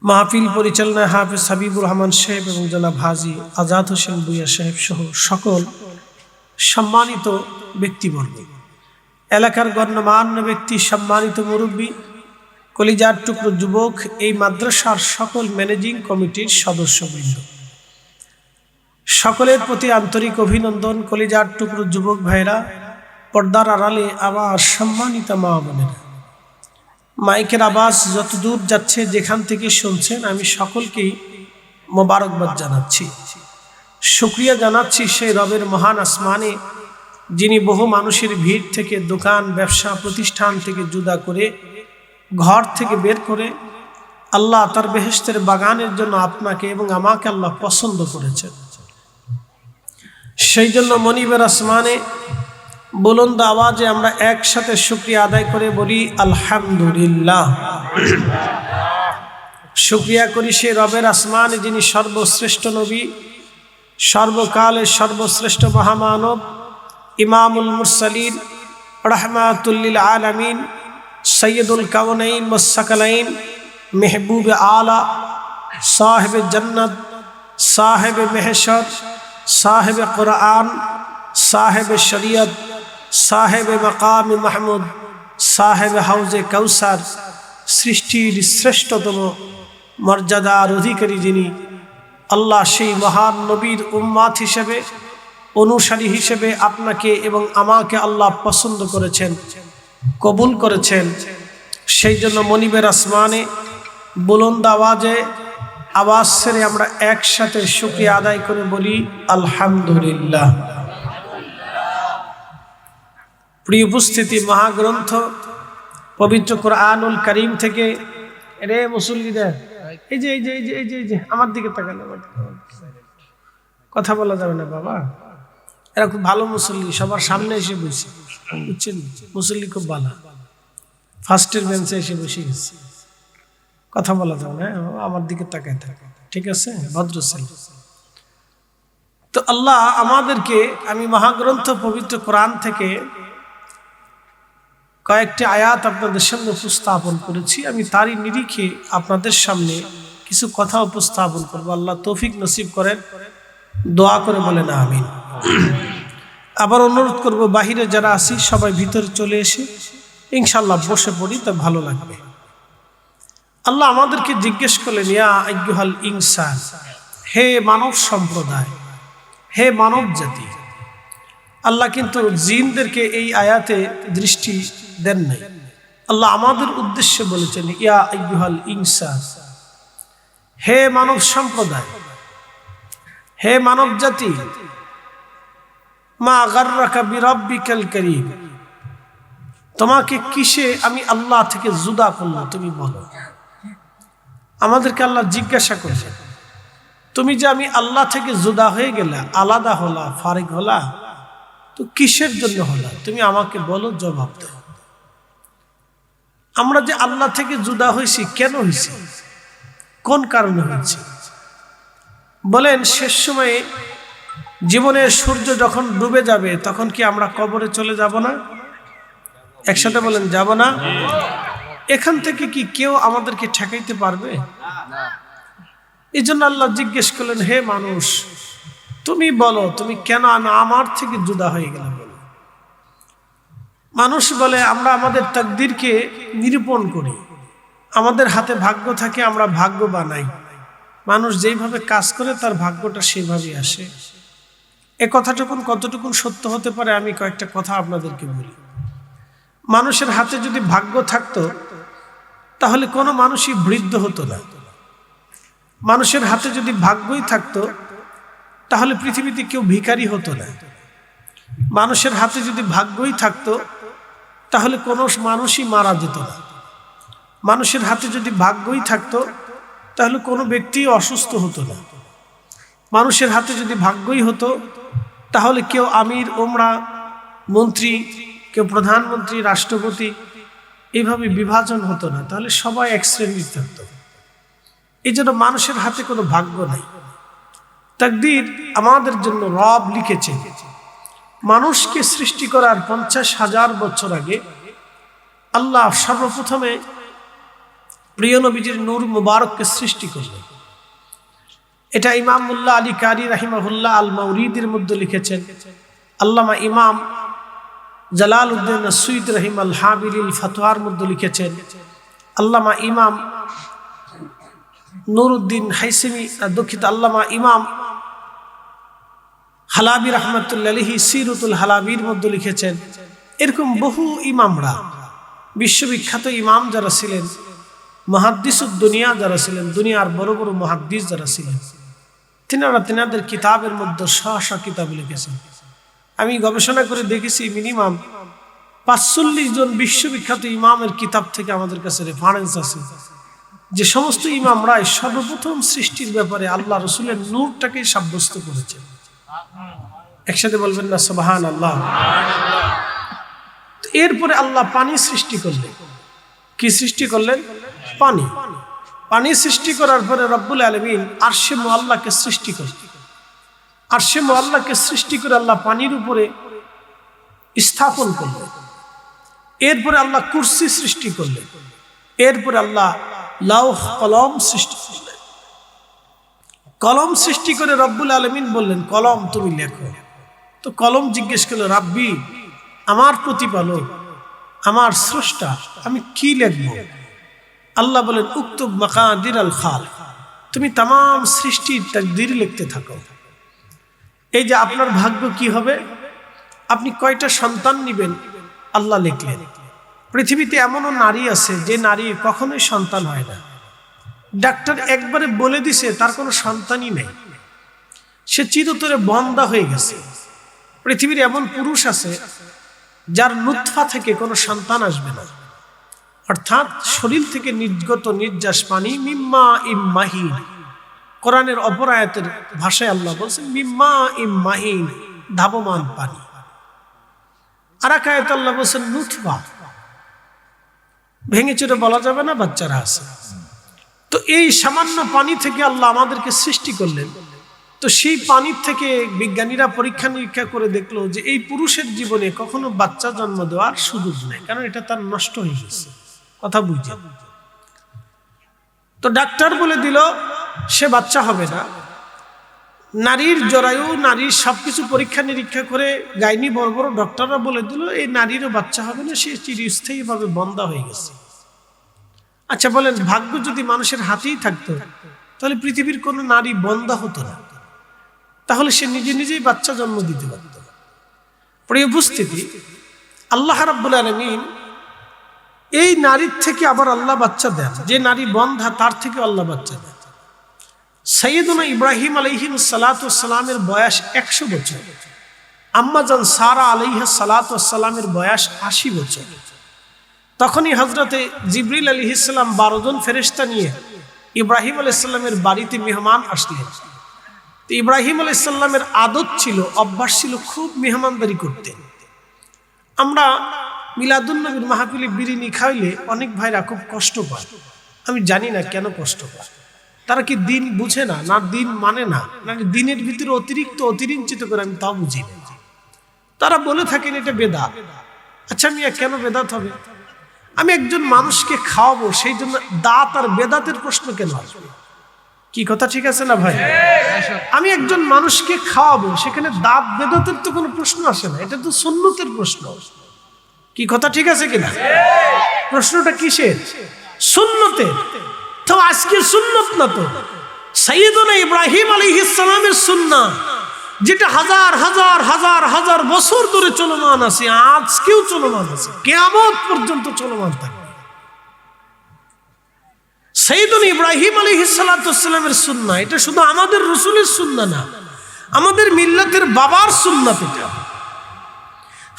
মাহফিল পরিচালনায় হাফেজ হাবিবুর রহমান সাহেব এবং জনাব হাজী আজাদ হোসেন ভূঁইয়া সাহেব সহ সকল সম্মানিত ব্যক্তিবর্গ, এলাকার গণ্যমান্য ব্যক্তি, সম্মানিত মুরব্বী, কলিজার টুকরো যুবক, এই মাদ্রাসার সকল ম্যানেজিং কমিটির সদস্যবৃন্দ, সকলের প্রতি আন্তরিক অভিনন্দন। কলিজার টুকরো যুবক ভাইরা, পর্দার আড়ালে আমার সম্মানিত মা বোনেরা, মাইকের আওয়াজ যত দূর যাচ্ছে, যেখান থেকে শুনছেন, আমি সকলকেই মোবারকবাদ জানাচ্ছি, শুকরিয়া জানাচ্ছি সেই রবের মহান আসমানে যিনি বহু মানুষের ভিড় থেকে, দোকান ব্যবসা প্রতিষ্ঠান থেকে জুদা করে, ঘর থেকে বের করে আল্লাহ তার বেহেশতের বাগানের জন্য আপনাকে এবং আমাকে আল্লাহ পছন্দ করেছেন। সেই জন্য মনিবের আসমানে বুলন্দ আওয়াজে আমরা একসাথে শুকরিয়া আদায় করে বলি আলহামদুলিল্লাহ। শুকরিয়া করি সে রবের আসমানে যিনি সর্বশ্রেষ্ঠ নবী, সর্বকালের সর্বশ্রেষ্ঠ মহামানব, ইমামুল মুরসালিন, रहमतुल लिल आलमीन, सैयदुल कौनैन व सकलैन, महबूब आला, साहिब जन्नत, साहिब महशर, साहिब कुरान, साहिब शरीयत, साहिब मकाम महमूद, साहिब हाउजे कौसर, सृष्टिर श्रेष्ठतम मर्यादार अधिकारी যিনি, আল্লাহ সেই মহান নবীর উম্মাত হিসেবে, অনুসারী হিসেবে আপনাকে এবং আমাকে আল্লাহ পছন্দ করেছেন, কবুল করেছেন। সেই জন্য মনিবের আসমানে বুলন্দ আওয়াজে আওয়াজ ছেড়ে আমরা একসাথে শুকরিয়া আদায় করে বলি আলহামদুলিল্লাহ। প্রিয় উপস্থিতি, মহাগ্রন্থ পবিত্র কোরআনুল কারীম থেকে, রে মুসল্লিদের এই যে এই যে এই যে এই যে এই যে আমার দিকে তাকালে কথা বলা যাবে না বাবা, এরা খুব ভালো মুসল্লি, সবার সামনে এসে বসে, বুঝছেন? মুসল্লি খুব ভালো, ফার্স্টের বেঞ্চে এসে বসে গেছে, কথা বলা যাবে না, আমার দিকে তাকায় থাকে, ঠিক আছে? ভদ্র ছেলে। তো আল্লাহ আমাদেরকে, আমি মহাগ্রন্থ পবিত্র কোরআন থেকে কয়েকটি আয়াত আপনাদের সামনে উপস্থাপন করেছি। আমি তারই নিরিখে আপনাদের সামনে কিছু কথা উপস্থাপন করব। আল্লাহ তৌফিক নসিব করেন, দোয়া করে বলেন আমিন। আবার অনুরোধ করব, বাহিরে যারা আছি সবাই ভিতরে চলে এসে ইনশাআল্লাহ বসে পড়ি, তা ভালো লাগবে। আল্লাহ আমাদেরকে জিজ্ঞেস করলেন, ইয়া আইয়ুহাল ইনসান, হে মানব সম্প্রদায়, হে মানব জাতি। আল্লাহ কিন্তু জিনদেরকে এই আয়াতে দৃষ্টি দেন নাই, আল্লাহ আমাদের উদ্দেশ্যে বলেছেন ইয়া আইয়ুহাল ইনসান, হে মানব সম্প্রদায়, হে মানব জাতি, মা গাররাকা বিরাব্বিকাল কারীম, তোমাকে কিসে আমি আল্লাহ থেকে জুদা করলাম তুমি বলো। আমাদেরকে আল্লাহ জিজ্ঞাসা করলেন, তুমি যে আমি আল্লাহ থেকে জুদা হয়ে গেলা, আলাদা হলা, ফারিক হলা, তো কিসের জন্য হলা তুমি আমাকে বলো, জবাব দাও। আমরা যে আল্লাহ থেকে জুদা হয়েছি, কেন হয়েছি, কোন কারণে হয়েছি? বলেন, শেষ সময়ে জীবনের সূর্য যখন ডুবে যাবে, তখন কি আমরা কবরে চলে যাব না? একসাথে বলেন, যাব না? এখান থেকে কি কেউ আমাদেরকে ঠেকাইতে পারবে? এই জন্য আল্লাহ জিজ্ঞেস করলেন, হে মানুষ, তুমি বলো, তুমি কেন আমার থেকে জুদা হয়ে গেলে বলো। মানুষ বলে, আমরা আমাদের তাকদীরকে নিরূপণ করি, আমাদের হাতে ভাগ্য থাকে, আমরা ভাগ্য বানাই, মানুষ যেইভাবে কাজ করে তার ভাগ্যটা সেইভাবেই আসে। এ কথাটুকুন কতটুকুন সত্য হতে পারে, আমি কয়েকটা কথা আপনাদেরকে বলি। মানুষের হাতে যদি ভাগ্য থাকতো, তাহলে কোনো মানুষই বৃদ্ধ হতো না। মানুষের হাতে যদি ভাগ্যই থাকতো, তাহলে পৃথিবীতে কেউ ভিখারি হতো না। মানুষের হাতে যদি ভাগ্যই থাকতো, তাহলে কোনো মানুষই মারা যেত না। মানুষের হাতে যদি ভাগ্যই থাকতো, তাহলে কোনো ব্যক্তি অসুস্থ হতো না। মানুষের হাতে যদি ভাগ্যই হতো, তাহলে কেউ আমির, ওমরা, মন্ত্রী, কেউ প্রধানমন্ত্রী, রাষ্ট্রপতি, এইভাবে বিভাজন হতো না, তাহলে সবাই এক শ্রেণীর থাকতো। এই জন্য মানুষের হাতে কোনো ভাগ্য নাই। তাকদীর আমাদের জন্য রব লিখেছে। মানুষকে সৃষ্টি করার 50,000 বছর আগে আল্লাহ সর্বপ্রথমে প্রিয় নবীজির নূর মুবারককে সৃষ্টি করলেন। এটা ইমাম মুল্লা আলী কারি রাহিমাহুল্লাহ আল মাউরিদের মধ্যে লিখেছেন। আল্লামা ইমাম জালালউদ্দিন আসুইদ রহিম আল হাবিলিল ফতোয়ার মধ্যে লিখেছেন। আল্লামা ইমাম নুরউদ্দিন হাইসেমি, দুঃখিত, আল্লামা ইমাম হালাবি রহমতুল্লাহ আলাইহি সিরাতুল হালাবির মধ্যে লিখেছেন। এরকম বহু ইমামরা, বিশ্ববিখ্যাত ইমাম যারা ছিলেন, মুহাদ্দিসুদ দুনিয়া যারা ছিলেন, দুনিয়ার বড় বড় মুহাদ্দিস যারা ছিলেন, তিনাদের কিতাবের মধ্যে শহ কিতাব লিখেছেন। আমি গবেষণা করে দেখেছি মিনিমাম 45 জন বিশ্ববিখ্যাত ইমামের কিতাব থেকে আমাদের কাছে রেফারেন্স আছে, যে সমস্ত ইমামরাই সর্বপ্রথম সৃষ্টির ব্যাপারে আল্লাহ রসুলের নূরটাকে সাব্যস্ত করেছেন। একসাথে বলবেন না সুবহানাল্লাহ। এরপরে আল্লাহ পানি সৃষ্টি করলেন। কি সৃষ্টি করলেন? পানি। পানি সৃষ্টি করার পরে রব্বুল আলামিন আরশে মুআল্লাকে সৃষ্টি করলেন। আরশে মুআল্লাকে সৃষ্টি করে আল্লাহ পানির উপরে স্থাপন করলেন। এরপরে আল্লাহ কুরসি সৃষ্টি করলেন, এরপরে আল্লাহ লৌহ কলম সৃষ্টি করলেন। কলম সৃষ্টি করে রব্বুল আলামিন বললেন, কলম তুমি লেখো। তো কলম জিজ্ঞেস করলো, রাব্বি, আমার প্রতিপালক, আমার স্রষ্টা, আমি কি লিখব? আল্লাহ বলেন, উক্তুব মাকাদির আল খালিক, তুমি তামাম সৃষ্টির তাকদীর লিখতে থাকো। এই যে আপনার ভাগ্য কি হবে, আপনি কয়টা সন্তান নেবেন, আল্লাহ লিখলেন। পৃথিবীতে এমনও নারী আছে যে নারী কখনোই সন্তান হয় না, ডাক্তার একবারে বলে দিছে তার কোনো সন্তানই নেই, সে চিরতরে বন্ধা হয়ে গেছে। পৃথিবীর এমন পুরুষ আছে যার নুতফা থেকে কোনো সন্তান আসবে না, অর্থাৎ শরীর থেকে নির্গত নির্যাস পানি মিম্মা ইম্মাহিন। কোরআনের অপর আয়াতের ভাষায় আল্লাহ বলছেন মিম্মা ইম্মাহিন, ধাবমান পানি। আর এক আয়াতে আল্লাহ বলছেন নুতফা, ভেঙে চুরে বলা যাবে না বাচ্চারা আছে। তো এই সামান্য পানি থেকে আল্লাহ আমাদেরকে সৃষ্টি করলেন। তো সেই পানির থেকে বিজ্ঞানীরা পরীক্ষা নিরীক্ষা করে দেখলো যে এই পুরুষের জীবনে কখনো বাচ্চা জন্ম দেওয়ার সুযোগ নেই, কারণ এটা তার নষ্ট হয়ে গেছে। কথা বুঝছে? তো ডাক্তার বলে দিল সে বাচ্চা হবে না। নারীর জরায়ু, নারীর সবকিছু পরীক্ষা নিরীক্ষা করে গাইনি বড় বড় ডক্টররা বলে দিল এই নারীরও বাচ্চা হবে না, সে চিরস্থায়ীভাবে বন্ধা হয়ে গেছে। আচ্ছা বলেন, ভাগ্য যদি মানুষের হাতেই থাকতো তাহলে পৃথিবীর কোনো নারী বন্ধা হতো না, তাহলে সে নিজে নিজেই বাচ্চা জন্ম দিতে পারত। প্রিয় উপস্থিতি, আল্লাহ রাব্বুল আলামিন এই নারীর থেকে আবার আল্লাহ বাচ্চা দেন। যে নারী বন্ধা তার থেকে আল্লাহ বাচ্চা দেন। সাইয়েদুনা ইব্রাহিম আলাইহিস সালাতু ওয়াস সালামের বয়স 100 বছর, আম্মা জান সারা আলাইহিস সালাতু ওয়াস সালামের বয়স 80 বছর। তখনই হযরতে জিবরিল আলাইহিস সালাম 12 জন ফেরেশতা নিয়ে ইব্রাহিম আলাইহিস সালামের বাড়িতে মেহমান আসলেন। তো ইব্রাহিম আলাইহিস সালামের আদত ছিল, অভ্যাস ছিল খুব মেহমানদারি করতেন। আমরা মিলাদুন নবীর মাহফিলে বিরিয়ানি খাইলে অনেক ভাইরা খুব কষ্ট পায়। আমি জানি না কেন কষ্ট পায়। তারা কি দিন বুঝে না, না দিন মানে না, না দিনের ভিতরে অতিরিক্ত অতিরঞ্চিত করে, আমি তাও বুঝি না। তারা বলে থাকেন এটা বেদাত। আচ্ছা মিয়া, কেন বেদাত হবে? আমি একজন মানুষকে খাওয়াবো, সেই জন্য দাঁত আর বেদাতের প্রশ্ন কেন আসবে? কি কথা ঠিক আছে না ভাই? আমি একজন মানুষকে খাওয়াবো, সেখানে দাঁত বেদাতের তো কোনো প্রশ্ন আসে না, এটা তো সুন্নতের প্রশ্ন। কি কথা ঠিক আছে কিনা? প্রশ্নটা কিসের? সুন্নতের। তো আজকে সুন্নত না, তো সাইয়েদুনা ইব্রাহিম আলাইহিস সালামের সুন্নাহ, যেটা হাজার হাজার হাজার হাজার বছর ধরে চলমান আছে, আজকেও চলমান আছে, কিয়ামত পর্যন্ত চলমান থাকবে। সাইয়েদুনা ইব্রাহিম আলাইহিস সালাতু ওয়াস সালামের সুন্নাহ, এটা শুধু আমাদের রাসূলের সুন্নাহ না, আমাদের মিল্লাতের বাবার সুন্নাহ। এটা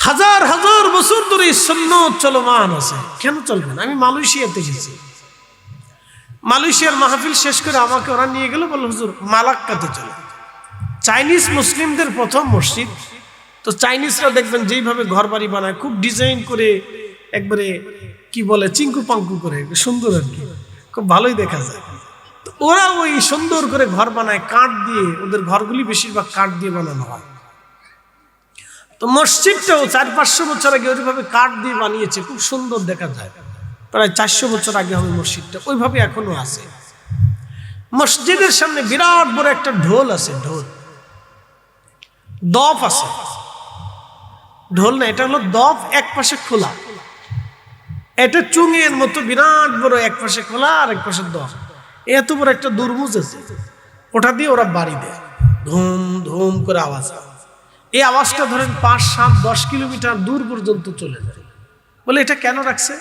হাজার হাজার বছর ধরে সুন্নাত চলমান আছে। কেন চলবে না? আমি মালয়েশিয়াতে গেছি, মালয়েশিয়ার মাহফিল শেষ করে আমাকে ওরা নিয়ে গেল, বলল হুজুর মালাক্কাতে চলো। চাইনিজ মুসলিমদের প্রথম মসজিদ। তো চাইনিজরা দেখবেন যেইভাবে ঘর বাড়ি বানায়, খুব ডিজাইন করে, একবারে কি বলে চিঙ্কু পাঙ্কু করে, সুন্দর আর কি, খুব ভালোই দেখা যায়। তো ওরা ওই সুন্দর করে ঘর বানায় কাঠ দিয়ে, ওদের ঘরগুলি বেশিরভাগ কাঠ দিয়ে বানানো হয়। তো মসজিদটাও 400-500 বছর আগে ওইভাবে কাঠ দিয়ে বানিয়েছে, খুব সুন্দর দেখা যায়। প্রায় 400 বছর আগে হবে মসজিদটা, ওইভাবে এখনো আছে। মসজিদের সামনে বিরাট বড় একটা ঢোল আছে, ঢোল দফ আছে। ঢোল না, এটা হলো দফ, এক পাশে খোলা, এটা চুঙের মতো বিরাট বড়, এক পাশে খোলা আর এক পাশে দফ। এত বড় একটা দুর্মুজ আছে, ওটা দিয়ে ওরা বাড়ি দেয়, ধুম ধুম করে আওয়াজ। এই আওয়াজটা ধরেন 5, 7, 10 কিলোমিটার দূর পর্যন্ত চলে যায়। বলে এটা কেন রাখছে?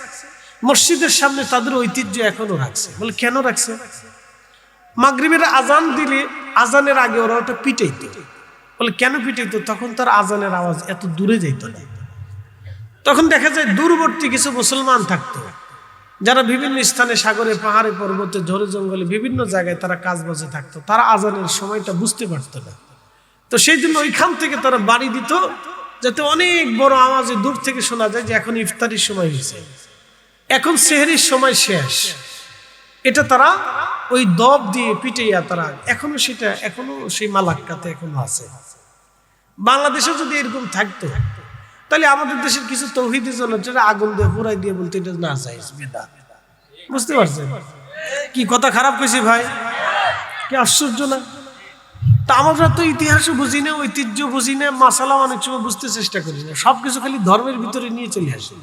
মসজিদের সামনে তাদের ঐতিহ্য এখনো রাখছে। বলে কেন রাখছে? মাগরিবের আজান দিলে আজানের আগে ওরা ওটা পিটাইতো। বলে কেন পিটাইতো? তখন তার আজানের আওয়াজ এত দূরে যাইতো না। তখন দেখা যায় দূরবর্তী কিছু মুসলমান থাকতো, যারা বিভিন্ন স্থানে, সাগরে, পাহাড়ে, পর্বতে, ঝড়ে জঙ্গলে বিভিন্ন জায়গায় তারা কাজ বাজে থাকতো, তারা আজানের সময়টা বুঝতে পারতো না। তো সেই জন্য ওইখান থেকে তারা বাড়ি দিত, যাতে অনেক বড় আওয়াজে দূর থেকে শোনা যায় যে এখন ইফতারির সময় হয়েছে, এখন সেহরির সময় শেষ। এটা তারা ওই দব দিয়ে পিটাইয়া তারা এখনো সেটা, এখনো সেই মালাক্কাতে এখনো আছে। বাংলাদেশে যদি এরকম থাকতো, তাহলে আমাদের দেশের কিছু তৌহিদি জন যেটা আগুন দিয়ে পুরাই দিয়ে বলতে এটা না জায়েজ বিদআত। বুঝতে পারছেন কি কথা খারাপ কইছি ভাই? কি আশ্চর্য না? তা আমরা তো ইতিহাসও বুঝি না, ঐতিহ্য বুঝি না, মাসালা অনেক সময় বুঝতে চেষ্টা করি না, সবকিছু খালি ধর্মের ভিতরে নিয়ে চলে আসি।